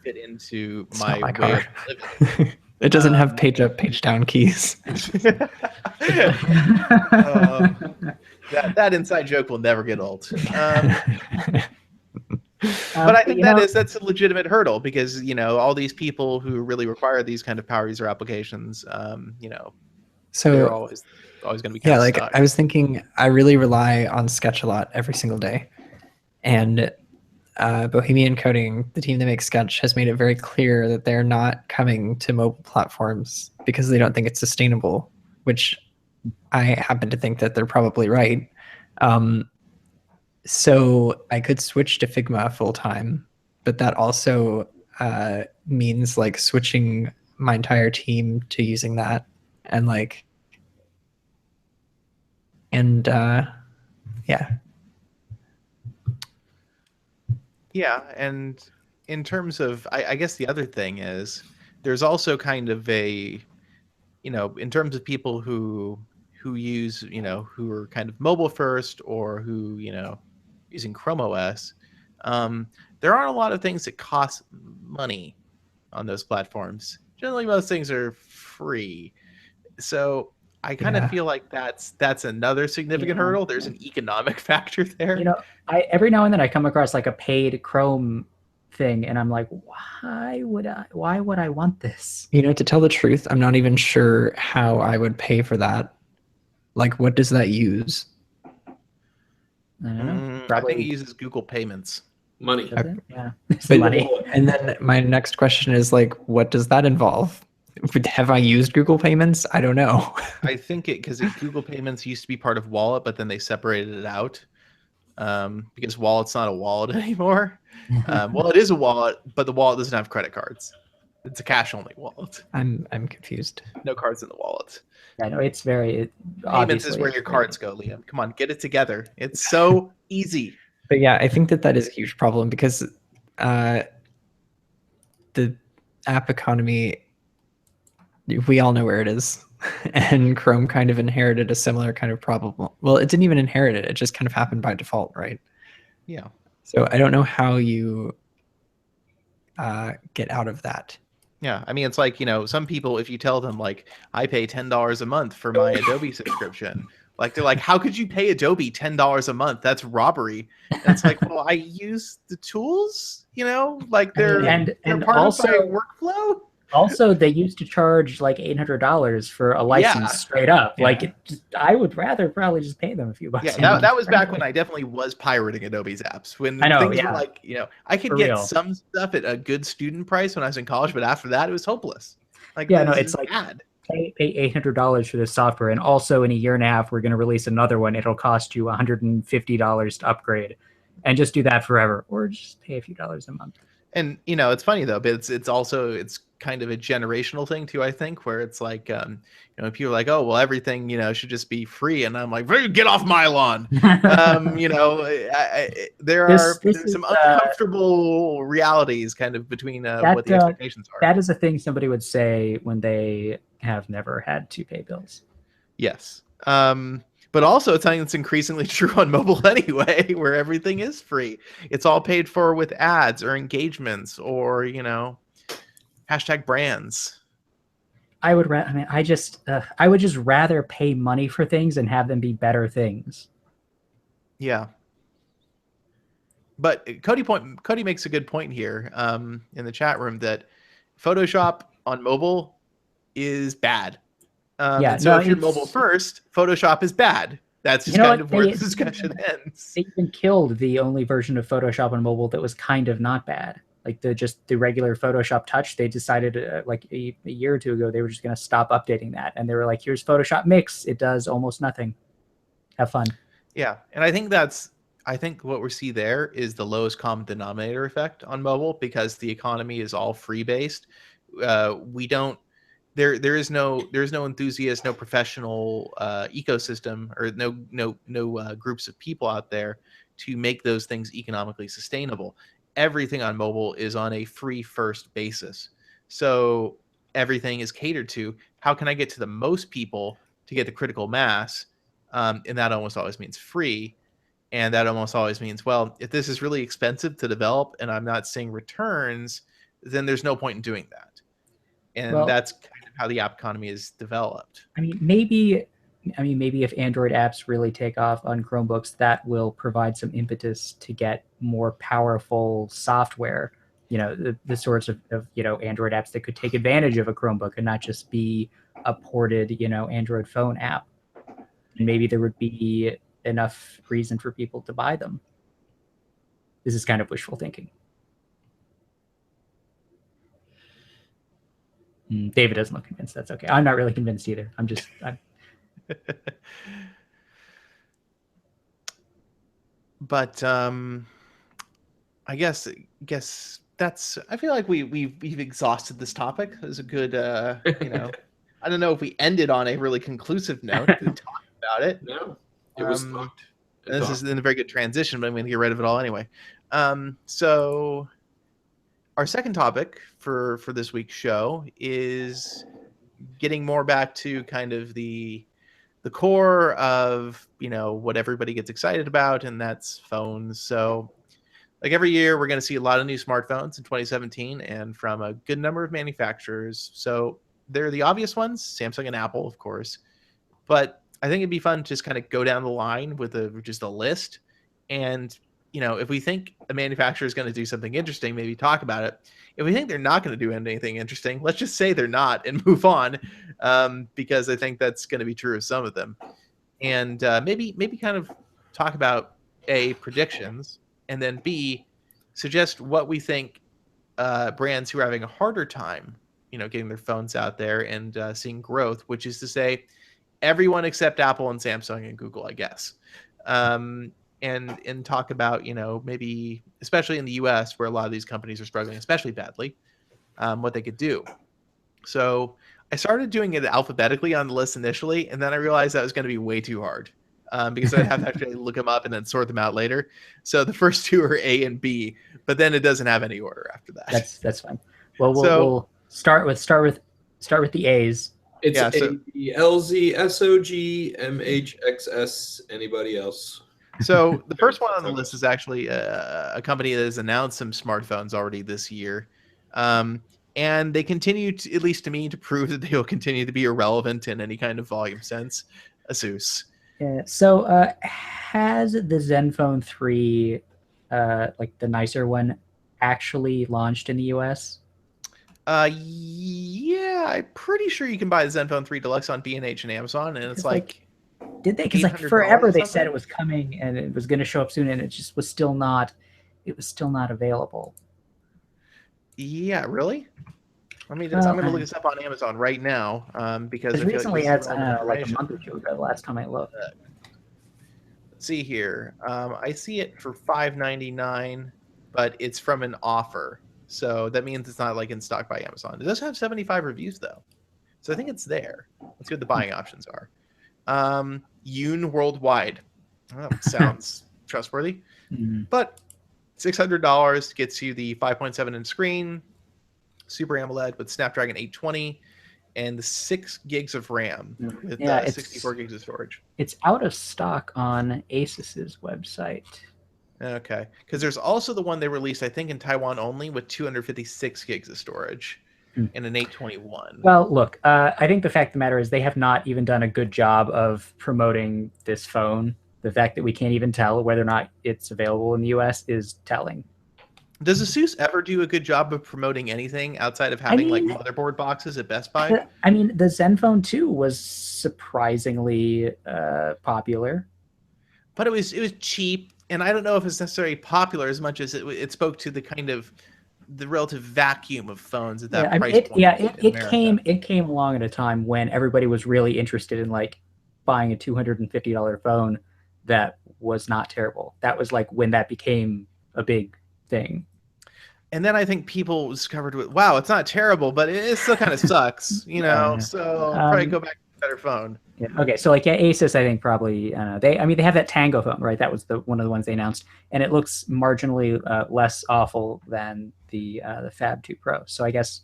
fit into It's my not my way car. of living. It doesn't have page up, page down keys. That inside joke will never get old. But I think that's a legitimate hurdle because all these people who really require these kind of power user applications, So they're always going to be kind yeah, of like stuck. I was thinking, I really rely on Sketch a lot every single day, and Bohemian Coding, the team that makes Sketch, has made it very clear that they're not coming to mobile platforms because they don't think it's sustainable, which I happen to think that they're probably right. So I could switch to Figma full time, but that also means like switching my entire team to using that, and yeah. Yeah, and in terms of, I guess the other thing is there's also kind of a, in terms of people who use, who are kind of mobile first or who, using Chrome OS, there aren't a lot of things that cost money on those platforms. Generally, most things are free. So I kind of feel like that's another significant hurdle. There's an economic factor there. I every now and then I come across like a paid Chrome thing, and I'm like, why would I want this? To tell the truth, I'm not even sure how I would pay for that. Like, what does that use? I don't know. I think it uses Google Payments. Money. Yeah, But, money. And then my next question is like, what does that involve? Have I used Google Payments? I don't know. I think because Google Payments used to be part of Wallet, but then they separated it out because Wallet's not a wallet anymore. Well, it is a wallet, but the wallet doesn't have credit cards. It's a cash-only wallet. I'm confused. No cards in the wallet. I know it's very. Payments is where your cards go, Liam. Come on, get it together. It's so easy. But yeah, I think that is a huge problem because the app economy, we all know where it is. And Chrome kind of inherited a similar kind of problem. Well, it didn't even inherit it. It just kind of happened by default, right? Yeah. So I don't know how you get out of that. Yeah, I mean, it's like, some people, if you tell them, like, I pay $10 a month for my Adobe subscription, like, they're like, how could you pay Adobe $10 a month? That's robbery. And it's like, well, I use the tools, like I mean, they're and part of my also workflow. also they used to charge like $800 for a license Yeah. straight up. Yeah. Like, I would rather probably just pay them a few bucks. Yeah, a month, that was back when frankly. I definitely was pirating Adobe's apps. When I know, things were yeah, like, I could for get real. some stuff at a good student price when I was in college, but after that, it was hopeless. Like, Yeah, no, this it's is like bad. pay $800 for this software, and also in a year and a half we're going to release another one. It'll cost you $150 to upgrade, and just do that forever, or just pay a few dollars a month. And it's funny though, but it's also it's kind of a generational thing too, I think, where it's like people are like, oh well, everything should just be free, and I'm like, get off my lawn. There's This is some uncomfortable realities kind of between what the expectations are. that is a thing somebody would say when they have never had to pay bills. Yes. But also it's something that's increasingly true on mobile anyway, where everything is free. It's all paid for with ads or engagements or, hashtag brands. I would I would just rather pay money for things and have them be better things. Yeah. But Cody makes a good point here in the chat room that Photoshop on mobile is bad. And so if you're mobile first, Photoshop is bad. That's just kind of where the discussion ends. They even killed the only version of Photoshop on mobile that was kind of not bad. Like the regular Photoshop Touch, they decided like a year or two ago they were just going to stop updating that, and they were like, "Here's Photoshop Mix. It does almost nothing. Have fun." Yeah, and I think what we see there is the lowest common denominator effect on mobile, because the economy is all free based. We don't. There is no enthusiast, no professional ecosystem, or no groups of people out there to make those things economically sustainable. Everything on mobile is on a free first basis. So everything is catered to how can I get to the most people to get the critical mass, and that almost always means free. And that almost always means, well, if this is really expensive to develop and I'm not seeing returns, then there's no point in doing that. And that's kind of how the app economy is developed. I mean, maybe if Android apps really take off on Chromebooks, that will provide some impetus to get more powerful software. The sorts of Android apps that could take advantage of a Chromebook and not just be a ported Android phone app. And maybe there would be enough reason for people to buy them. This is kind of wishful thinking. David doesn't look convinced. That's okay. I'm not really convinced either. I'm But I guess that's. I feel like we've exhausted this topic. It was a good. I don't know if we ended on a really conclusive note to talk about it. No, it was talked. This is in a very good transition, but I'm going to get rid of it all anyway. So our second topic for this week's show is getting more back to kind of the core of what everybody gets excited about, and that's phones. So like every year we're going to see a lot of new smartphones in 2017, and from a good number of manufacturers. So they're the obvious ones, Samsung and Apple, of course, but I think it'd be fun to just kind of go down the line with just a list. And if we think a manufacturer is going to do something interesting, maybe talk about it. If we think they're not going to do anything interesting, let's just say they're not and move on, because I think that's going to be true of some of them. And maybe kind of talk about A, predictions, and then B, suggest what we think brands who are having a harder time, getting their phones out there and seeing growth, which is to say everyone except Apple and Samsung and Google, I guess. And talk about, maybe, especially in the US where a lot of these companies are struggling especially badly, what they could do. So I started doing it alphabetically on the list initially, and then I realized that was going to be way too hard, because I'd have to actually look them up and then sort them out later. So the first two are A and B, but then it doesn't have any order after that. That's fine. Well, we'll start with the A's. It's A, L, Z, S, O, G, M, H, X, S. Anybody else? So the first one on the list is actually a company that has announced some smartphones already this year. And and they continue to, at least to me, to prove that they will continue to be irrelevant in any kind of volume sense. Asus. Yeah. So has the Zenfone 3, like the nicer one, actually launched in the US? Yeah, I'm pretty sure you can buy the Zenfone 3 Deluxe on B&H and Amazon, and it's like did they? Because like $800 forever or they said something? it was coming and it was going to show up soon, and it just was still not. It was still not available. Yeah, really? Let me just. Well, I'm gonna look this up on Amazon right now, because I feel like recently, this is as relevant like a information. month or two ago, the last time I looked. Let's see here. I see it for $5.99, but it's from an offer, so that means it's not like in stock by Amazon. It does have 75 reviews though, so I think it's there. Let's see what the buying options are. Yoon worldwide. Oh, sounds trustworthy, but $600 gets you the 5.7-inch screen, Super AMOLED with Snapdragon 820, and the 6 gigs of RAM with 64 gigs of storage. It's out of stock on Asus's website. Okay, because there's also the one they released, I think, in Taiwan only with 256 gigs of storage and an 821. Well, look, I think the fact of the matter is they have not even done a good job of promoting this phone. The fact that we can't even tell whether or not it's available in the US is telling. Does Asus ever do a good job of promoting anything outside of having like motherboard boxes at Best Buy? I mean, the Zenfone 2 was surprisingly popular. But it was cheap, and I don't know if it's necessarily popular as much as it spoke to the kind of the relative vacuum of phones at that price point. It came along at a time when everybody was really interested in like buying a $250 phone that was not terrible. That was like when that became a big thing. And then I think people discovered, wow, it's not terrible, but it still kind of sucks, you know. So I'll probably go back to a better phone. Yeah. Okay. So like, yeah, Asus, I think probably they have that Tango phone, right? That was one of the ones they announced, and it looks marginally less awful than the Fab 2 Pro. So I guess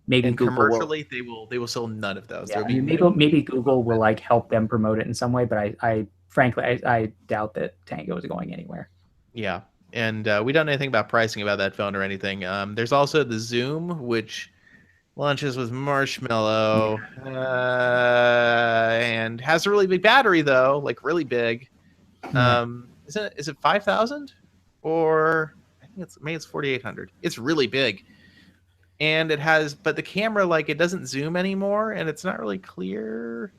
maybe and Google commercially they will sell none of those. Yeah, I mean, maybe Google will like help them promote it in some way, but I frankly I doubt that Tango is going anywhere. Yeah. And we don't know anything about pricing about that phone or anything. There's also the Zoom, which launches with Marshmallow and has a really big battery, though, like really big. Is it 5,000 or I think maybe it's 4,800. It's really big, and it has, but the camera, like, it doesn't zoom anymore, and it's not really clear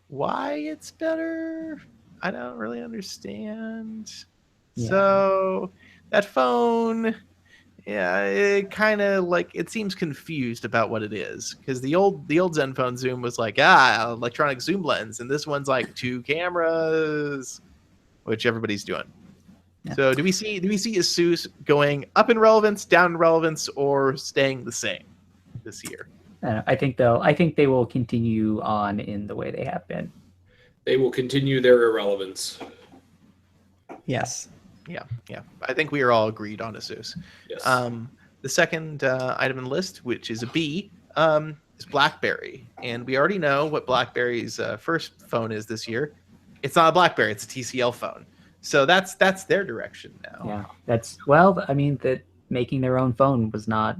why it's better. I don't really understand. Yeah. So that phone, yeah, it kind of like, it seems confused about what it is, because the old Zenfone Zoom was like, electronic zoom lens, and this one's like 2 cameras, which everybody's doing. Yeah. So do we see Asus going up in relevance, down in relevance, or staying the same this year? I think they will continue on in the way they have been. They will continue their irrelevance. Yes. Yeah. I think we are all agreed on Asus. Yes. The second item in the list, which is a B, is BlackBerry, and we already know what BlackBerry's first phone is this year. It's not a BlackBerry; it's a TCL phone. So that's their direction now. Yeah, I mean, that making their own phone was not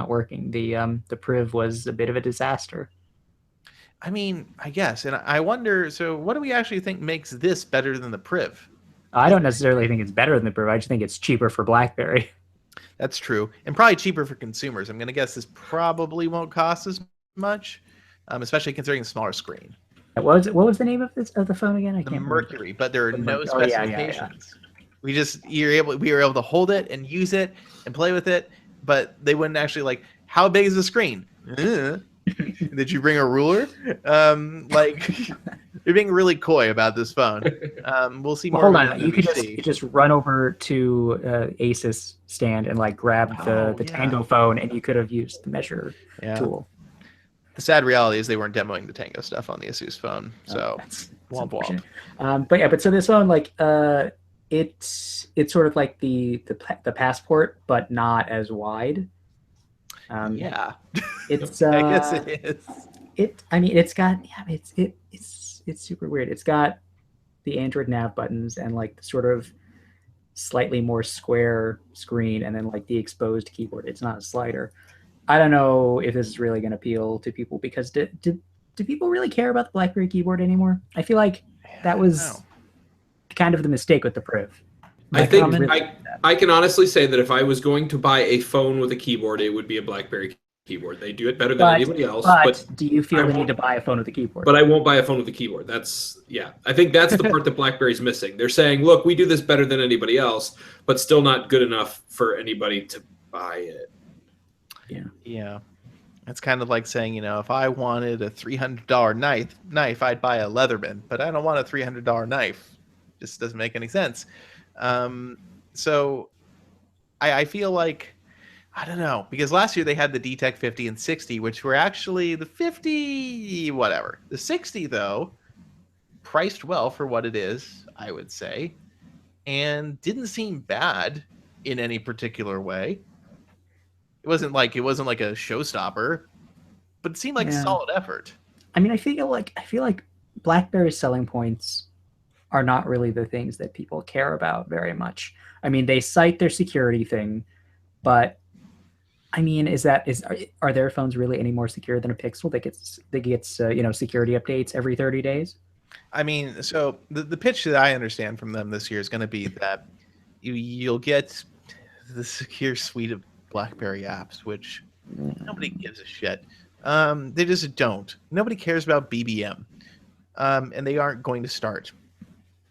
working. The Priv was a bit of a disaster. I mean, I guess, and I wonder. So, what do we actually think makes this better than the Priv? I don't necessarily think it's better than the Priv. I just think it's cheaper for BlackBerry. That's true, and probably cheaper for consumers. I'm going to guess this probably won't cost as much, especially considering the smaller screen. What was the name of the phone again? I can't Mercury, remember. but there are no specifications. We were able to hold it and use it and play with it, but they wouldn't actually, like, how big is the screen? Did you bring a ruler? You're being really coy about this phone. We'll see more. Hold on, you could just run over to Asus stand and like grab the Tango phone, and you could have used the measure tool. The sad reality is they weren't demoing the Tango stuff on the Asus phone, so womp womp. But so this phone, like, it's sort of like the Passport, but not as wide. It's I guess it is. It's super weird. It's got the Android nav buttons and like the sort of slightly more square screen, and then like the exposed keyboard. It's not a slider. I don't know if this is really going to appeal to people because do people really care about the BlackBerry keyboard anymore? I feel like that was kind of the mistake with the Priv. I think I can honestly say that if I was going to buy a phone with a keyboard, it would be a BlackBerry keyboard. They do it better than anybody else. But do you feel the need to buy a phone with a keyboard? But I won't buy a phone with a keyboard. I think that's the part that BlackBerry's missing. They're saying, look, we do this better than anybody else, but still not good enough for anybody to buy it. Yeah. It's kind of like saying, if I wanted a $300 knife, I'd buy a Leatherman, but I don't want a $300 knife. Just doesn't make any sense. So I feel like, I don't know, because last year they had the DTEC 50 and 60, which were actually the 50, whatever. The 60, though, priced well for what it is, I would say, and didn't seem bad in any particular way. It wasn't like a showstopper, but it seemed like a solid effort. I mean, I feel like BlackBerry's selling points are not really the things that people care about very much. I mean, they cite their security thing, but I mean, are their phones really any more secure than a Pixel that gets security updates every 30 days? I mean, so the pitch that I understand from them this year is going to be that you'll get the secure suite of BlackBerry apps, which nobody gives a shit. They just don't. Nobody cares about BBM, and they aren't going to start.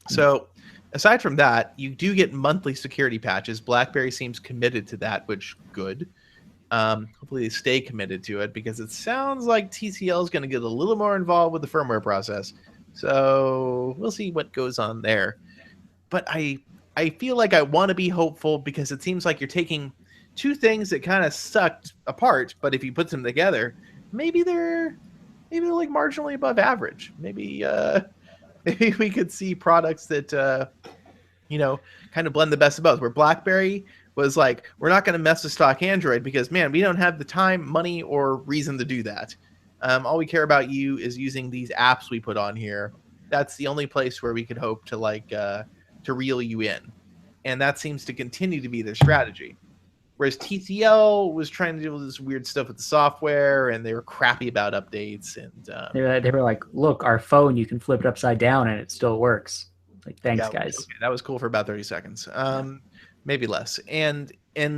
So aside from that, you do get monthly security patches. BlackBerry seems committed to that, which good. Hopefully they stay committed to it, because it sounds like TCL is going to get a little more involved with the firmware process. So we'll see what goes on there. But I feel like I want to be hopeful, because it seems like you're taking two things that kind of sucked apart, but if you put them together, maybe they're like marginally above average. Maybe we could see products that kind of blend the best of both, where BlackBerry was like, we're not going to mess with stock Android because, man, we don't have the time, money, or reason to do that. All we care about you is using these apps we put on here. That's the only place where we could hope to to reel you in. And that seems to continue to be their strategy. Whereas TCL was trying to do all this weird stuff with the software, and they were crappy about updates. And they were like, look, our phone, you can flip it upside down and it still works. Like, thanks, guys. Okay, that was cool for about 30 seconds. Maybe less. And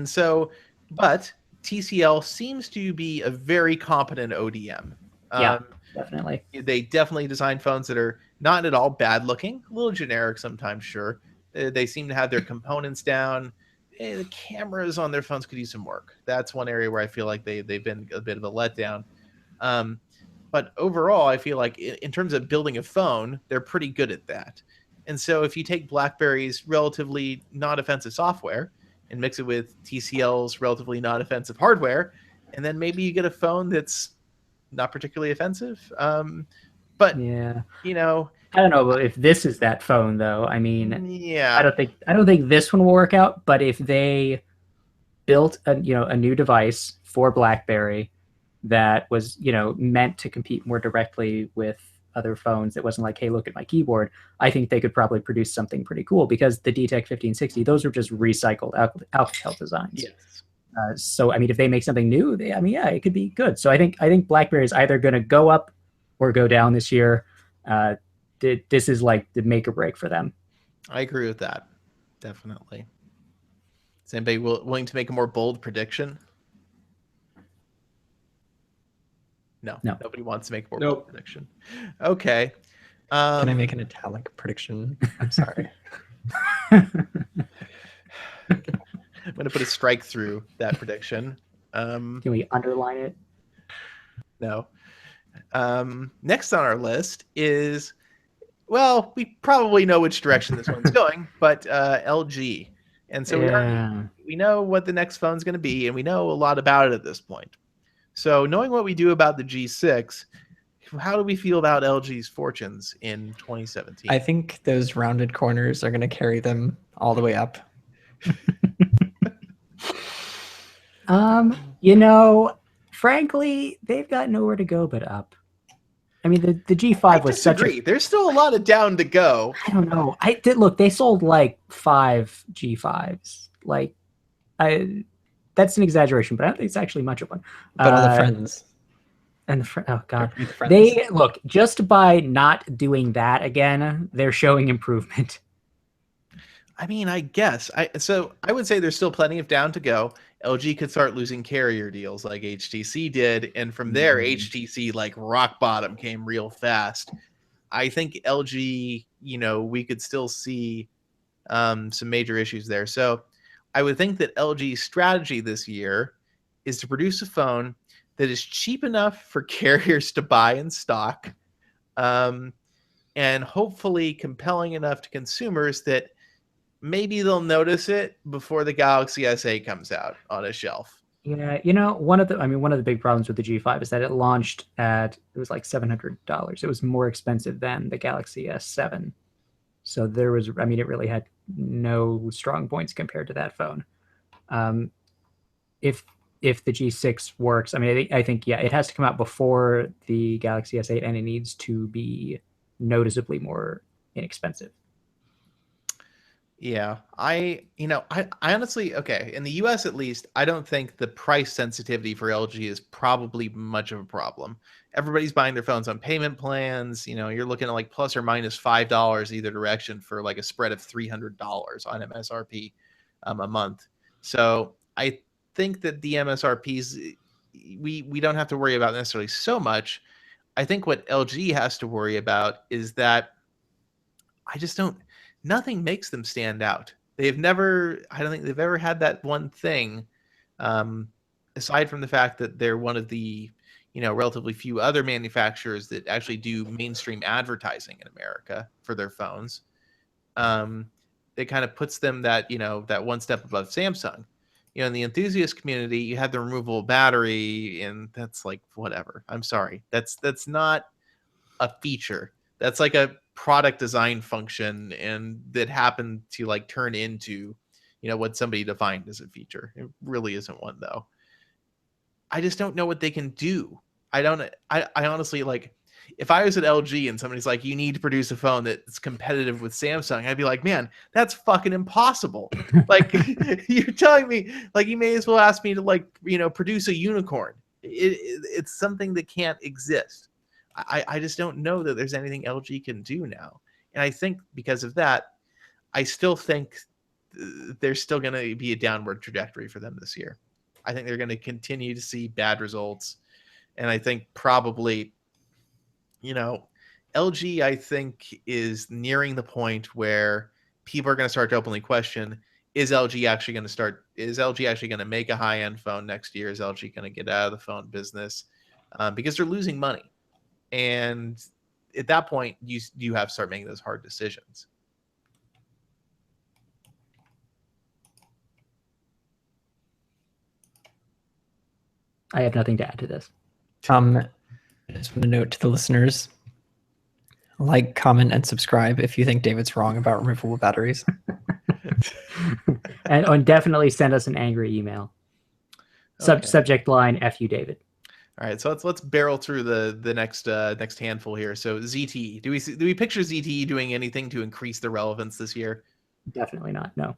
so, but TCL seems to be a very competent ODM. Definitely. They definitely design phones that are not at all bad looking, a little generic sometimes, sure. They seem to have their components down. The cameras on their phones could use some work. That's one area where I feel like they've been a bit of a letdown. But overall, I feel like in terms of building a phone, they're pretty good at that. And so if you take BlackBerry's relatively not offensive software and mix it with TCL's relatively not offensive hardware, and then maybe you get a phone that's not particularly offensive. But yeah, I don't know if this is that phone, though. I mean, yeah, I don't think this one will work out. But if they built a new device for BlackBerry that was meant to compete more directly with other phones, that wasn't like, hey, look at my keyboard, I think they could probably produce something pretty cool, because the DTEC 1560, those are just recycled Alcatel designs. Yes. So I mean, if they make something new, it could be good. So I think BlackBerry is either going to go up or go down this year. This is like the make or break for them. I agree with that. Definitely. Is anybody willing to make a more bold prediction? No. Nobody wants to make a more bold prediction. Okay. Can I make an italic prediction? I'm sorry. I'm going to put a strike through that prediction. Can we underline it? No. Next on our list is, well, we probably know which direction this one's going, but LG. And so we know what the next phone's going to be, and we know a lot about it at this point. So knowing what we do about the G6, how do we feel about LG's fortunes in 2017? I think those rounded corners are going to carry them all the way up. Frankly, they've got nowhere to go but up. I mean, the G5 was disagree. There's still a lot of down to go. I don't know. Look, they sold like 5 G5s. Like, that's an exaggeration, but I don't think it's actually much of one. But all the friends. And oh god, The friends. they look, just by not doing that again, they're showing improvement. I mean, I guess. So I would say there's still plenty of down to go. LG could start losing carrier deals like HTC did, and from there, HTC like rock bottom came real fast. I think LG, we could still see some major issues there. So I would think that LG's strategy this year is to produce a phone that is cheap enough for carriers to buy in stock, and hopefully compelling enough to consumers that maybe they'll notice it before the Galaxy S8 comes out on a shelf. Yeah, one of the big problems with the G5 is that it launched it was like $700. It was more expensive than the Galaxy S7. So it really had no strong points compared to that phone. If the G6 works, I think it has to come out before the Galaxy S8, and it needs to be noticeably more inexpensive. Yeah, I honestly, okay, in the US at least, I don't think the price sensitivity for LG is probably much of a problem. Everybody's buying their phones on payment plans. You're looking at like plus or minus $5 either direction for like a spread of $300 on MSRP a month. So I think that the MSRPs we don't have to worry about necessarily so much. I think what LG has to worry about is that nothing makes them stand out. I don't think they've ever had that one thing, aside from the fact that they're one of the, relatively few other manufacturers that actually do mainstream advertising in America for their phones. It kind of puts them that one step above Samsung. In the enthusiast community, you have the removable battery, and that's like, whatever. I'm sorry. That's not a feature. That's like a product design function, and that happened to like turn into what somebody defined as a feature. It really isn't one, though. I just don't know what they can do. I honestly, like, if I was at LG and somebody's like, you need to produce a phone that's competitive with Samsung, I'd be like, man, that's fucking impossible. Like, you're telling me, like, you may as well ask me to, like, produce a unicorn. It's something that can't exist. I just don't know that there's anything LG can do now. And I think because of that, I still think there's still going to be a downward trajectory for them this year. I think they're going to continue to see bad results. And I think probably, LG, I think, is nearing the point where people are going to start to openly question, is LG actually going to make a high-end phone next year? Is LG going to get out of the phone business? Because they're losing money. And at that point, you have to start making those hard decisions. I have nothing to add to this. I just want to note to the listeners, like, comment, and subscribe if you think David's wrong about removable batteries. and definitely send us an angry email. Okay. Subject line, F you, David. All right, so let's barrel through the next handful here. So ZTE, do we picture ZTE doing anything to increase the relevance this year? Definitely not. No.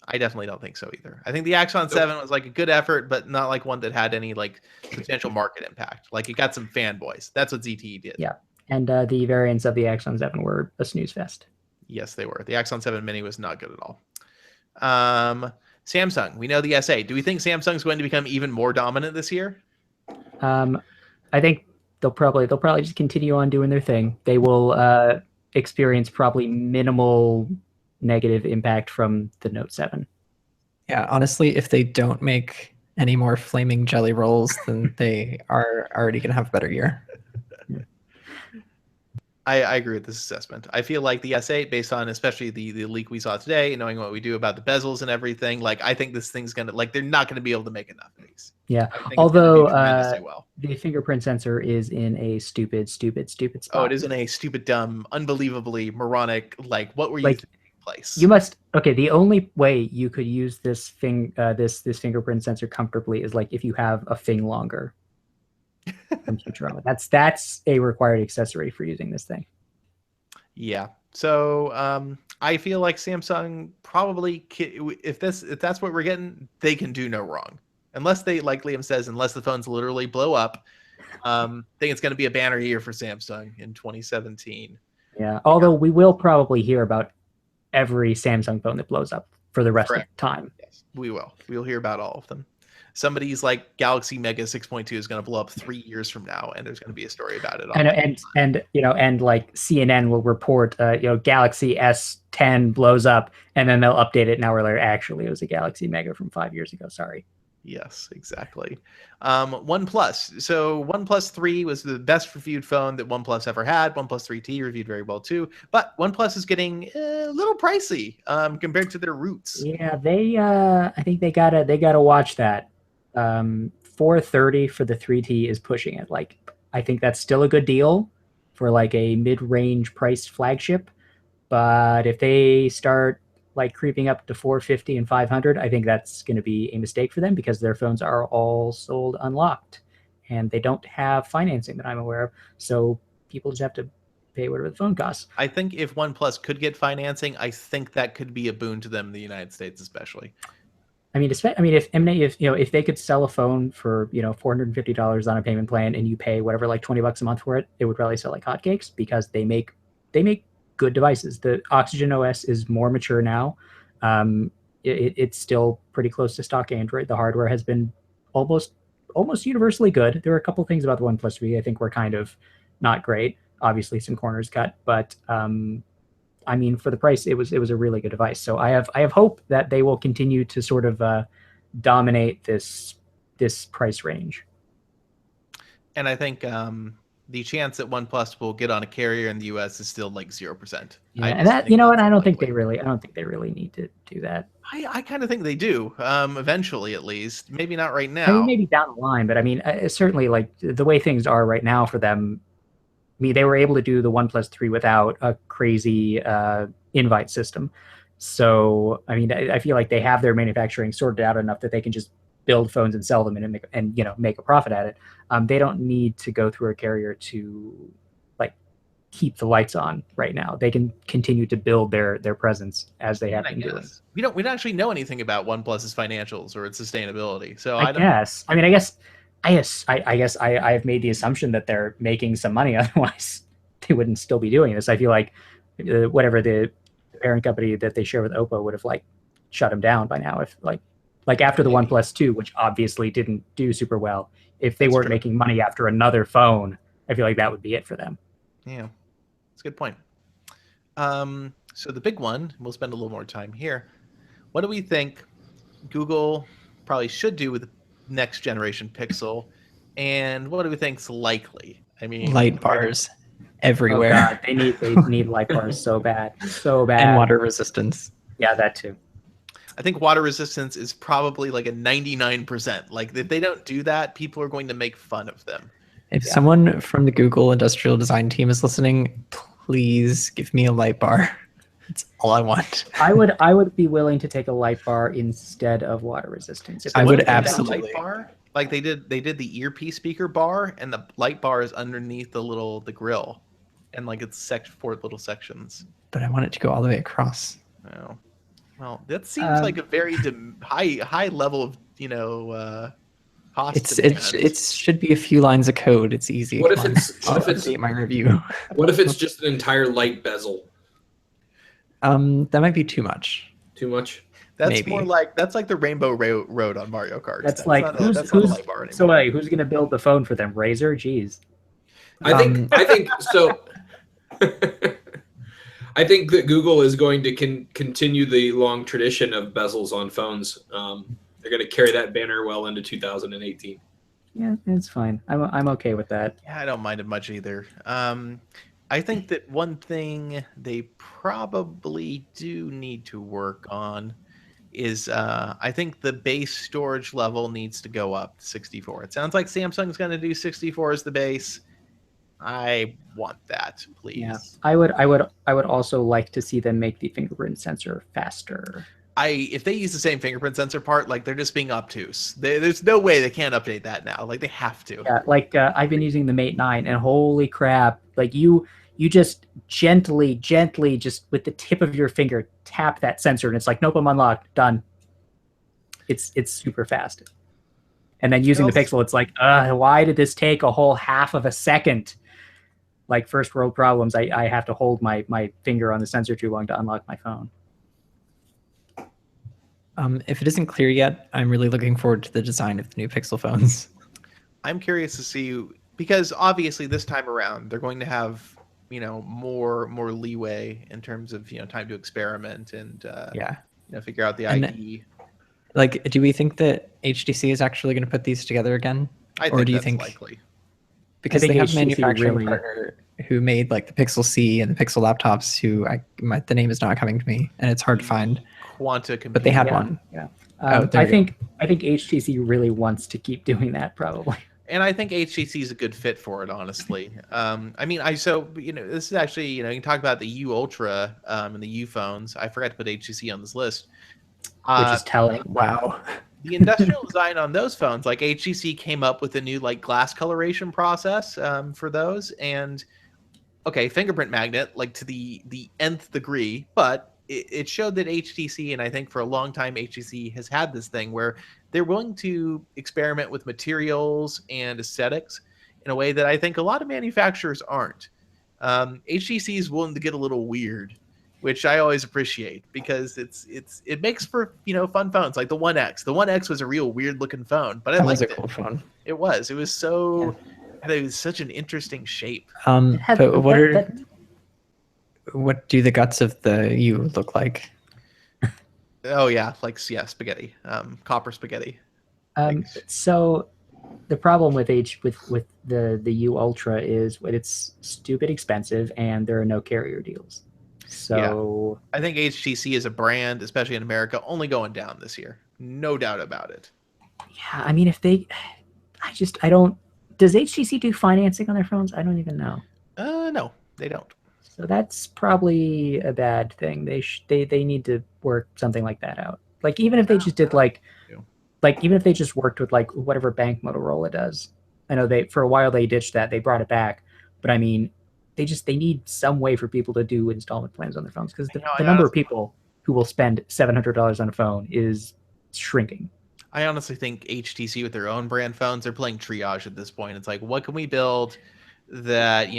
I definitely don't think so either. I think the Axon 7 was like a good effort, but not like one that had any like substantial market impact. Like, it got some fanboys. That's what ZTE did. Yeah, and the variants of the Axon 7 were a snooze fest. Yes, they were. The Axon 7 Mini was not good at all. Samsung, we know the S8. Do we think Samsung's going to become even more dominant this year? I think they'll probably just continue on doing their thing. They will experience probably minimal negative impact from the Note 7. Yeah, honestly, if they don't make any more flaming jelly rolls, then they are already going to have a better year. I agree with this assessment. I feel like the S8, based on especially the leak we saw today, knowing what we do about the bezels and everything, like, I think this thing's gonna, like, they're not gonna be able to make enough of these. Yeah, although the fingerprint sensor is in a stupid spot. Oh, it is in a stupid, dumb, unbelievably moronic. Like, what were you thinking? Place? You must. Okay, the only way you could use this this fingerprint sensor comfortably is like if you have a thing longer. From Futurama. That's a required accessory for using this thing. Yeah. So I feel like Samsung probably, if that's what we're getting, they can do no wrong. Unless they, like Liam says, unless the phones literally blow up. I think it's going to be a banner year for Samsung in 2017. Yeah. Although we will probably hear about every Samsung phone that blows up for the rest of the time. Yes, we will. We'll hear about all of them. Somebody's like Galaxy Mega 6.2 is going to blow up 3 years from now, and there's going to be a story about it. And like CNN will report, Galaxy S10 blows up, and then they'll update it an hour later. Actually, it was a Galaxy Mega from 5 years ago. Sorry. Yes, exactly. OnePlus. So OnePlus 3 was the best reviewed phone that OnePlus ever had. OnePlus 3T reviewed very well too, but OnePlus is getting a little pricey compared to their roots. Yeah, I think they gotta watch that. 430 for the 3T is pushing it. Like, I think that's still a good deal for like a mid-range priced flagship, but if they start like creeping up to 450 and 500, I think that's going to be a mistake for them because their phones are all sold unlocked and they don't have financing that I'm aware of. So people just have to pay whatever the phone costs. I think if OnePlus could get financing, I think that could be a boon to them in the United States, especially. I mean, if they could sell a phone for $450 on a payment plan and you pay whatever like $20 a month for it, it would probably sell like hotcakes because they make good devices. The Oxygen OS is more mature now. It's still pretty close to stock Android. The hardware has been almost universally good. There are a couple things about the OnePlus 3 I think were kind of not great. Obviously, some corners cut, but I mean, for the price, it was a really good device. So I have hope that they will continue to sort of dominate this price range. And I think the chance that OnePlus will get on a carrier in the U.S. is still like 0%. Yeah, and that I don't think they really need to do that. I kind of think they do, eventually at least. Maybe not right now. I mean, maybe down the line, but I mean, certainly like the way things are right now for them. I mean, they were able to do the OnePlus 3 without a crazy invite system. So, I mean, I feel like they have their manufacturing sorted out enough that they can just build phones and sell them and make a profit at it. They don't need to go through a carrier to like keep the lights on right now. They can continue to build their presence as they have been doing. We don't actually know anything about OnePlus's financials or its sustainability. So I guess I have made the assumption that they're making some money. Otherwise, they wouldn't still be doing this. I feel like whatever the parent company that they share with Oppo would have like shut them down by now. If like after the OnePlus 2, which obviously didn't do super well, if they weren't making money after another phone, I feel like that would be it for them. Yeah, that's a good point. So the big one, we'll spend a little more time here. What do we think Google probably should do with the next generation Pixel, and what do we think's likely? I mean, light bars everywhere. Oh God, they need light bars so bad, and water resistance. Yeah, that too. I think water resistance is probably like a 99%. Like if they don't do that, people are going to make fun of them. If someone from the Google industrial design team is listening, please give me a light bar. That's all I want. I would be willing to take a light bar instead of water resistance. I would absolutely. Light bar, like they did the earpiece speaker bar, and the light bar is underneath the grill, and like it's 4 little sections. But I want it to go all the way across. Oh, well, that seems like a very high level of cost. It should be a few lines of code. It's easy. What if it's my review? What if it's just an entire light bezel? That might be too much. Too much? That's Maybe. more like the Rainbow Road on Mario Kart. That's like who's a light bar anymore. So like who's gonna build the phone for them? Razer? Jeez. I think so. I think that Google is going to continue the long tradition of bezels on phones. They're going to carry that banner well into 2018. Yeah, it's fine. I'm okay with that. Yeah, I don't mind it much either. I think that one thing they probably do need to work on is I think the base storage level needs to go up to 64. It sounds like Samsung's going to do 64 as the base. I want that, please. Yeah, I would also like to see them make the fingerprint sensor faster. If they use the same fingerprint sensor part, like they're just being obtuse. There's no way they can't update that now. Like they have to. Yeah, like I've been using the Mate 9, and holy crap! Like you you just gently, just with the tip of your finger, tap that sensor, and it's like, nope, I'm unlocked, done. It's super fast. And then using the Pixel, it's like, why did this take a whole half of a second? Like first world problems, I have to hold my finger on the sensor too long to unlock my phone. If it isn't clear yet, I'm really looking forward to the design of the new Pixel phones. I'm curious to see, because obviously this time around they're going to have, more leeway in terms of, time to experiment and figure out the ID. Like, do we think that HTC is actually going to put these together again? I think that's likely. Because they have a manufacturing partner who made like the Pixel C and the Pixel laptops the name is not coming to me and it's hard to find. Quanta Computing. But they had one. Yeah. I think HTC really wants to keep doing that probably. And I think HTC is a good fit for it, honestly. This is actually, you can talk about the U Ultra and the U phones. I forgot to put HTC on this list. Which is telling. Wow. The industrial design on those phones, like HTC came up with a new like glass coloration process for those, and fingerprint magnet like to the nth degree, but it showed that HTC, and I think for a long time HTC has had this thing where they're willing to experiment with materials and aesthetics in a way that I think a lot of manufacturers aren't. HTC is willing to get a little weird, which I always appreciate because it makes for fun phones like the One X. The One X was a real weird looking phone, but I liked it. Cool phone. It was so it was such an interesting shape. But what do the guts of the U look like? Oh yeah, spaghetti, copper spaghetti. So the problem with the U Ultra is it's stupid expensive and there are no carrier deals. So I think HTC as a brand, especially in America, only going down this year. No doubt about it. Yeah, I mean, I don't. Does HTC do financing on their phones? I don't even know. No, they don't. So that's probably a bad thing. They need to work something like that out. Like even if they just did even if they just worked with like whatever bank Motorola does. I know for a while they ditched that. They brought it back, but I mean, they need some way for people to do installment plans on their phones because the number of people who will spend $700 on a phone is shrinking. I honestly think HTC with their own brand phones, they're playing triage at this point. It's like, what can we build that,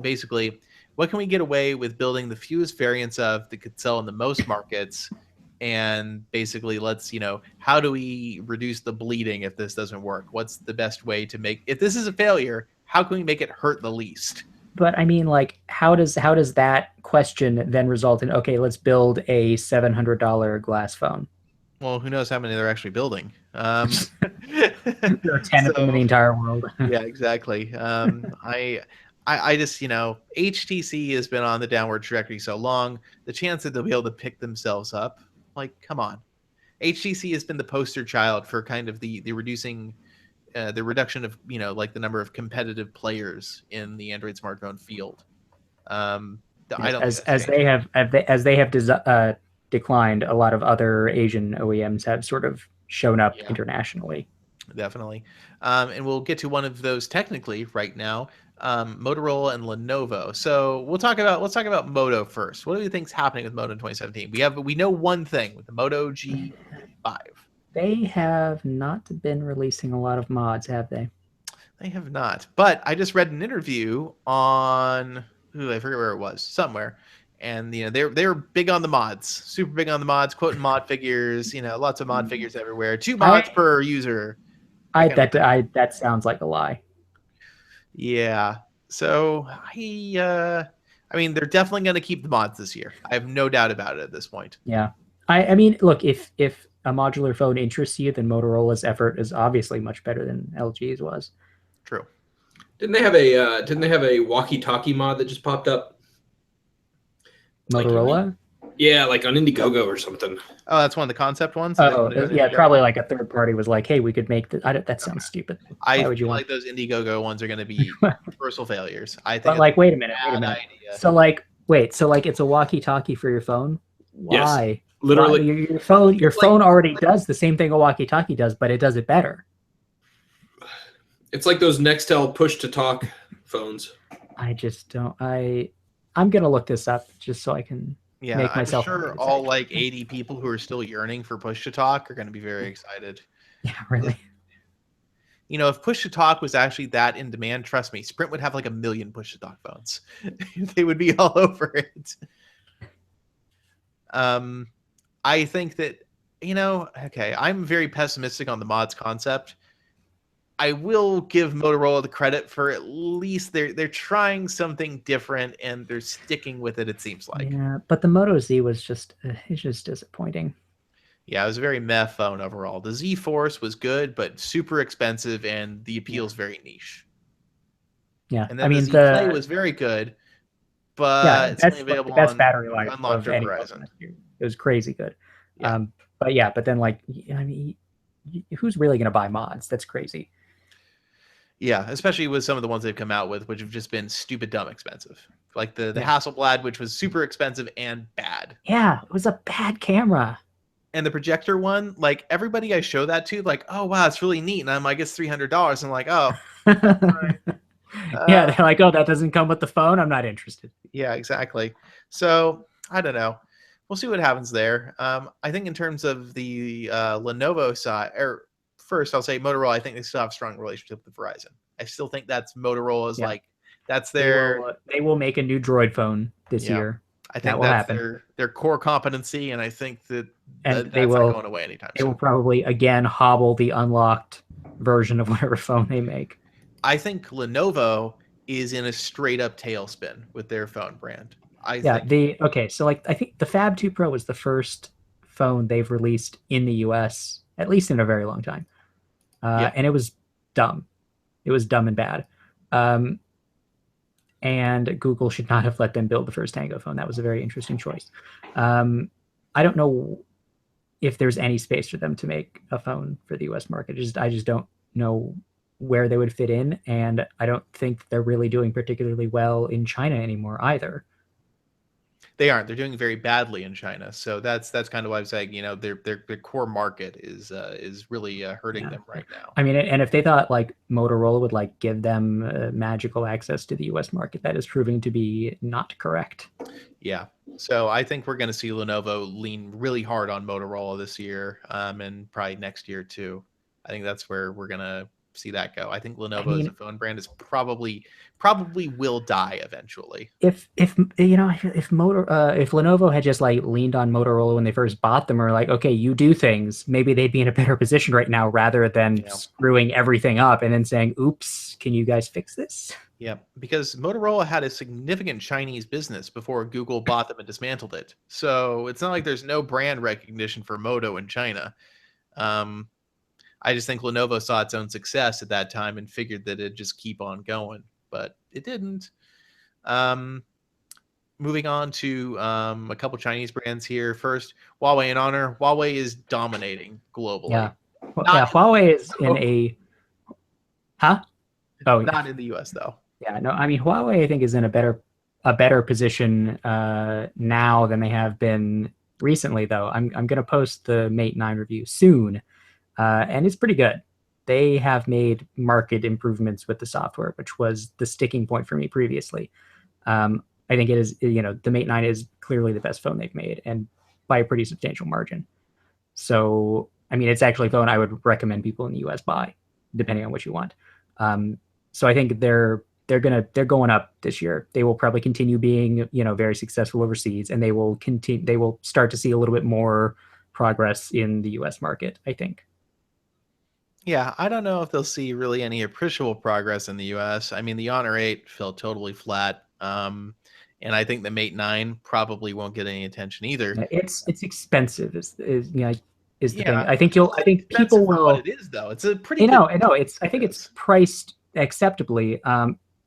basically, what can we get away with building the fewest variants of that could sell in the most markets? And basically, let's, how do we reduce the bleeding if this doesn't work? What's the best way to if this is a failure, how can we make it hurt the least? But I mean, like, how does that question then result in, okay, let's build a $700 glass phone? Well, who knows how many they're actually building. There are 10 of them in the entire world. Yeah, exactly. I just, HTC has been on the downward trajectory so long. The chance that they'll be able to pick themselves up, like, come on. HTC has been the poster child for kind of the reduction of, like the number of competitive players in the Android smartphone field. I don't as they have declined, a lot of other Asian OEMs have sort of shown up internationally. Definitely. And we'll get to one of those technically right now, Motorola and Lenovo. So let's talk about Moto first. What do you think's happening with Moto in 2017? We know one thing with the Moto G5. They have not been releasing a lot of mods, have they? They have not. But I just read an interview on I forget where it was, somewhere. And they were big on the mods, super big on the mods, quoting mod figures, lots of mod figures everywhere. 2 mods per user. That sounds like a lie. Yeah. So I mean, they're definitely going to keep the mods this year. I have no doubt about it at this point. Yeah. I mean, look, if a modular phone interests you, then Motorola's effort is obviously much better than LG's was. True. Didn't they have a walkie-talkie mod that just popped up? Motorola? Like on Indiegogo or something. Oh, that's one of the concept ones? Oh, yeah, probably like a third party was like, hey, we could make that sounds stupid. Why would you want those Indiegogo ones are going to be universal failures. I think. But like, wait a minute. Idea. So it's a walkie-talkie for your phone? Why? Yes, literally. Your phone already does the same thing a walkie-talkie does, but it does it better. It's like those Nextel push-to-talk phones. I just don't. I I'm gonna look this up just so I can Yeah, make I'm myself. sure all like 80 people who are still yearning for push to talk are going to be very excited. Yeah, really. You know, if push to talk was actually that in demand, trust me, Sprint would have like 1 million push to talk phones. They would be all over it. I think that, okay, I'm very pessimistic on the mods concept. I will give Motorola the credit for at least they're trying something different and they're sticking with it. It seems like. Yeah, but the Moto Z was just it's just disappointing. Yeah, it was a very meh phone overall. The Z Force was good, but super expensive, and the appeal's very niche. Yeah, And then I mean the Z Play was very good, but it's only that's like available the best on battery life Unlocked of or any phone Verizon. last year. It was crazy good. Yeah. But then like I mean, who's really gonna buy mods? That's crazy. Yeah, especially with some of the ones they've come out with, which have just been stupid dumb expensive. Like the Hasselblad, which was super expensive and bad. Yeah, it was a bad camera. And the projector one, like everybody I show that to, like, oh wow, it's really neat. And I'm like, it's $300. I'm like, oh, right. Yeah, they're like, oh, that doesn't come with the phone. I'm not interested. Yeah, exactly. So I don't know. We'll see what happens there. I think in terms of the Lenovo side, or first I'll say Motorola. I think they still have a strong relationship with Verizon. I still think that's Motorola's like that's their. They will make a new Droid phone this year. I think that will that's happen. their core competency, and I think that and that's not going away anytime soon. They will probably again hobble the unlocked version of whatever phone they make. I think Lenovo is in a straight up tailspin with their phone brand. I think the Fab 2 Pro was the first phone they've released in the US, at least in a very long time. And it was dumb. It was dumb and bad. And Google should not have let them build the first Tango phone. That was a very interesting choice. I don't know if there's any space for them to make a phone for the US market. I just don't know where they would fit in, and I don't think they're really doing particularly well in China anymore either. They aren't. They're doing very badly in China. So that's kind of why I'm saying, their core market is really hurting them right now. I mean, and if they thought like Motorola would like give them magical access to the US market, that is proving to be not correct. Yeah. So I think we're going to see Lenovo lean really hard on Motorola this year, and probably next year too. I think that's where we're going to see that go. I think Lenovo as a phone brand is probably will die eventually. If Lenovo had just like leaned on Motorola when they first bought them, or like, okay, you do things, maybe they'd be in a better position right now rather than screwing everything up and then saying, oops, can you guys fix this? Yeah, because Motorola had a significant Chinese business before Google bought them and dismantled it. So it's not like there's no brand recognition for Moto in China. I just think Lenovo saw its own success at that time and figured that it'd just keep on going, but it didn't. Moving on to a couple Chinese brands here. First, Huawei and Honor. Huawei is dominating globally. Yeah, Huawei is in a... Huh? Oh, not in the US though. Yeah, no, I mean, Huawei, I think, is in a better position now than they have been recently, though. I'm going to post the Mate 9 review soon, and it's pretty good. They have made marked improvements with the software, which was the sticking point for me previously. I think it is, the Mate 9 is clearly the best phone they've made, and by a pretty substantial margin. So, I mean, it's actually a phone I would recommend people in the US buy, depending on what you want. So I think they're going up this year. They will probably continue being, very successful overseas, and they will start to see a little bit more progress in the US market, I think. Yeah, I don't know if they'll see really any appreciable progress in the US. I mean, the Honor 8 fell totally flat. And I think the Mate 9 probably won't get any attention either. It's expensive is the thing. I think people will. What it is though, it's a pretty. I think it's priced acceptably.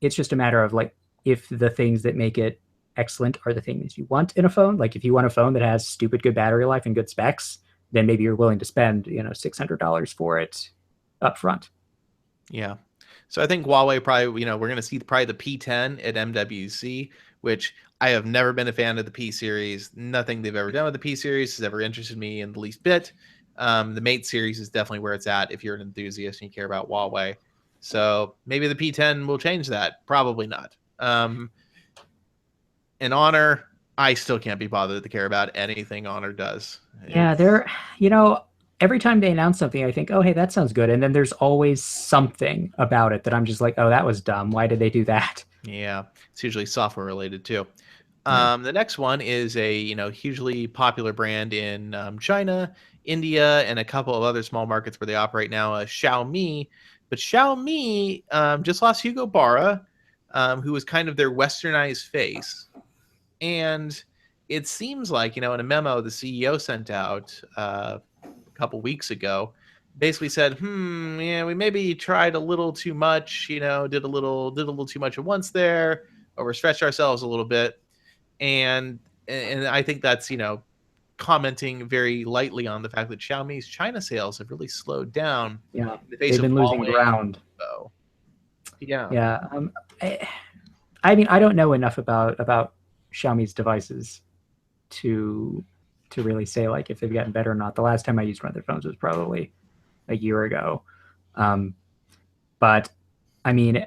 It's just a matter of like if the things that make it excellent are the things you want in a phone. Like if you want a phone that has stupid good battery life and good specs, then maybe you're willing to spend $600 for it up front. Yeah. So I think Huawei probably, we're going to see probably the P10 at MWC, which I have never been a fan of the P series. Nothing they've ever done with the P series has ever interested me in the least bit. The Mate series is definitely where it's at if you're an enthusiast and you care about Huawei. So maybe the P10 will change that. Probably not. And Honor, I still can't be bothered to care about anything Honor does. Yeah, every time they announce something, I think, oh, hey, that sounds good. And then there's always something about it that I'm just like, oh, that was dumb. Why did they do that? Yeah, it's usually software related too. Yeah. The next one is a hugely popular brand in China, India, and a couple of other small markets where they operate now. Xiaomi, but Xiaomi just lost Hugo Barra, who was kind of their westernized face, and it seems like in a memo the CEO sent out a couple weeks ago, basically said, yeah, we maybe tried a little too much, did a little too much at once there, overstretched ourselves a little bit, and I think that's commenting very lightly on the fact that Xiaomi's China sales have really slowed down Yeah. in the face They've of been losing Huawei. ground. So, yeah. Yeah. I mean, I don't know enough about Xiaomi's devices to really say like if they've gotten better or not. The last time I used one of their phones was probably a year ago. But I mean,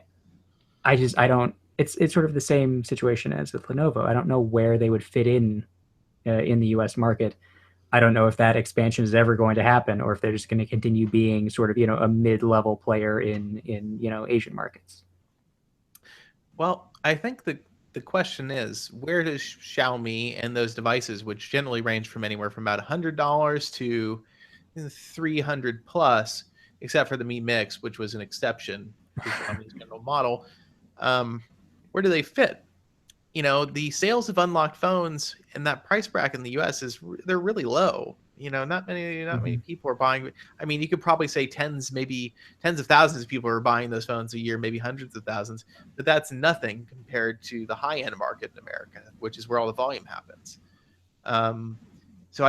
I don't. It's sort of the same situation as with Lenovo. I don't know where they would fit in the U.S. market. I don't know if that expansion is ever going to happen, or if they're just going to continue being sort of a mid-level player in Asian markets. Well, I think the question is, where does Xiaomi and those devices, which generally range from anywhere from about $100 to 300 plus, except for the Mi Mix, which was an exception to Xiaomi's general model, where do they fit? The sales of unlocked phones in that price bracket in the US they're really low. Not many people are buying. I mean, you could probably say maybe tens of thousands of people are buying those phones a year, maybe hundreds of thousands, but that's nothing compared to the high end market in America, which is where all the volume happens. So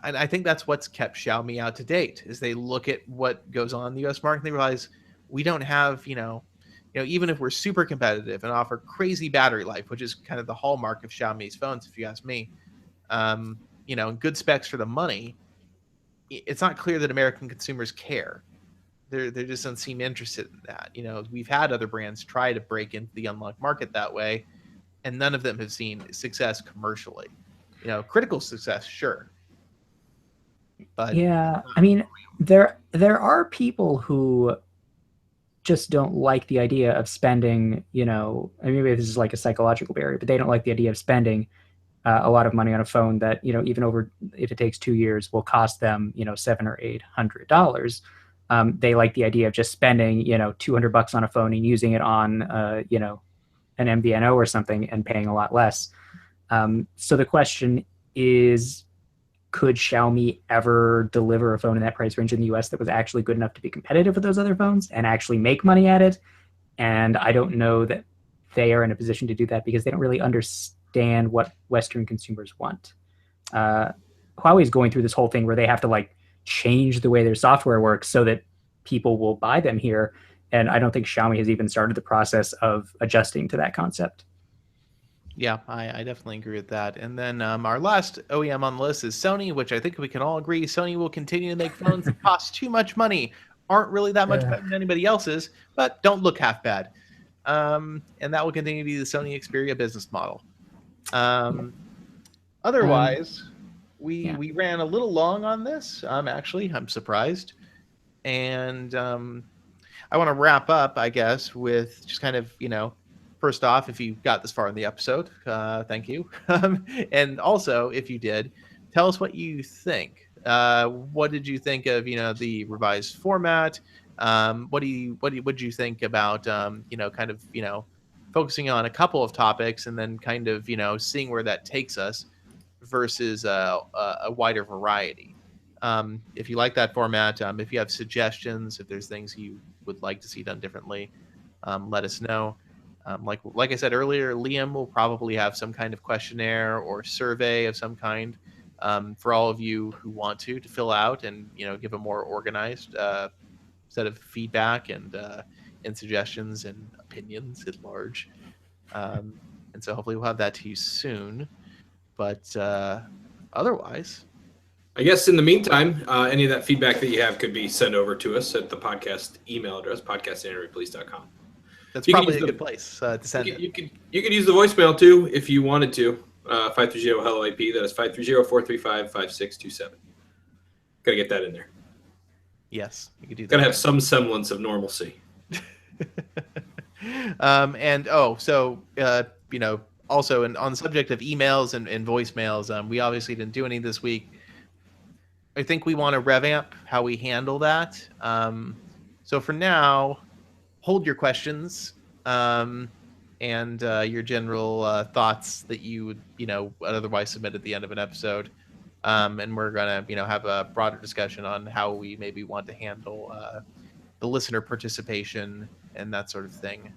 I think that's what's kept Xiaomi out to date, is they look at what goes on in the US market and they realize we don't have, even if we're super competitive and offer crazy battery life, which is kind of the hallmark of Xiaomi's phones, if you ask me, good specs for the money, it's not clear that American consumers care. They just don't seem interested in that. We've had other brands try to break into the unlocked market that way, and none of them have seen success commercially. Critical success, sure. But yeah, I mean, there are people who just don't like the idea of spending, I mean, maybe this is like a psychological barrier, but they don't like the idea of spending a lot of money on a phone that, even over, if it takes 2 years, will cost them, $700 or $800. They like the idea of just spending, $200 on a phone and using it on, an MVNO or something and paying a lot less. So the question is, could Xiaomi ever deliver a phone in that price range in the US that was actually good enough to be competitive with those other phones and actually make money at it? And I don't know that they are in a position to do that because they don't really understand what Western consumers want. Huawei is going through this whole thing where they have to like change the way their software works so that people will buy them here. And I don't think Xiaomi has even started the process of adjusting to that concept. yeah, I definitely agree with that. And then our last OEM on the list is Sony, which I think we can all agree Sony will continue to make phones that cost too much money, aren't really that much better than anybody else's, but don't look half bad. And that will continue to be the Sony Xperia business model. Otherwise, we ran a little long on this. Actually, I'm surprised. And I want to wrap up, I guess, with just kind of, first off, if you got this far in the episode, thank you. And also, if you did, tell us what you think. What did you think of, the revised format? What did you think about, kind of, focusing on a couple of topics and then kind of, seeing where that takes us versus a wider variety. If you like that format, if you have suggestions, if there's things you would like to see done differently, let us know. Like I said earlier, Liam will probably have some kind of questionnaire or survey of some kind for all of you who want to fill out and give a more organized set of feedback and suggestions and opinions at large. And so hopefully we'll have that to you soon. But otherwise, I guess in the meantime, any of that feedback that you have could be sent over to us at the podcast email address, podcast@androidpolice.com. That's You can probably use a the- good place to send it. You could use the voicemail too if you wanted to. 530 hello IP. That is 530-435-5627. Gotta get that in there. Yes, you could do that. Gotta have some semblance of normalcy. And also on the subject of emails and voicemails, we obviously didn't do any this week. I think we want to revamp how we handle that. So for now, hold your questions and your general thoughts that you would otherwise submit at the end of an episode. And we're gonna have a broader discussion on how we maybe want to handle the listener participation and that sort of thing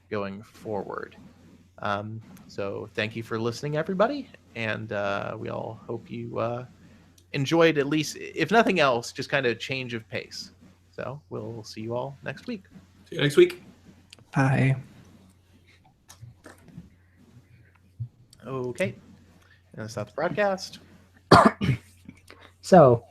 going forward. So thank you for listening, everybody, and we all hope you enjoyed, at least if nothing else, just kind of change of pace. So we'll see you all next week. See you next week. Bye. Okay, and that's the broadcast. So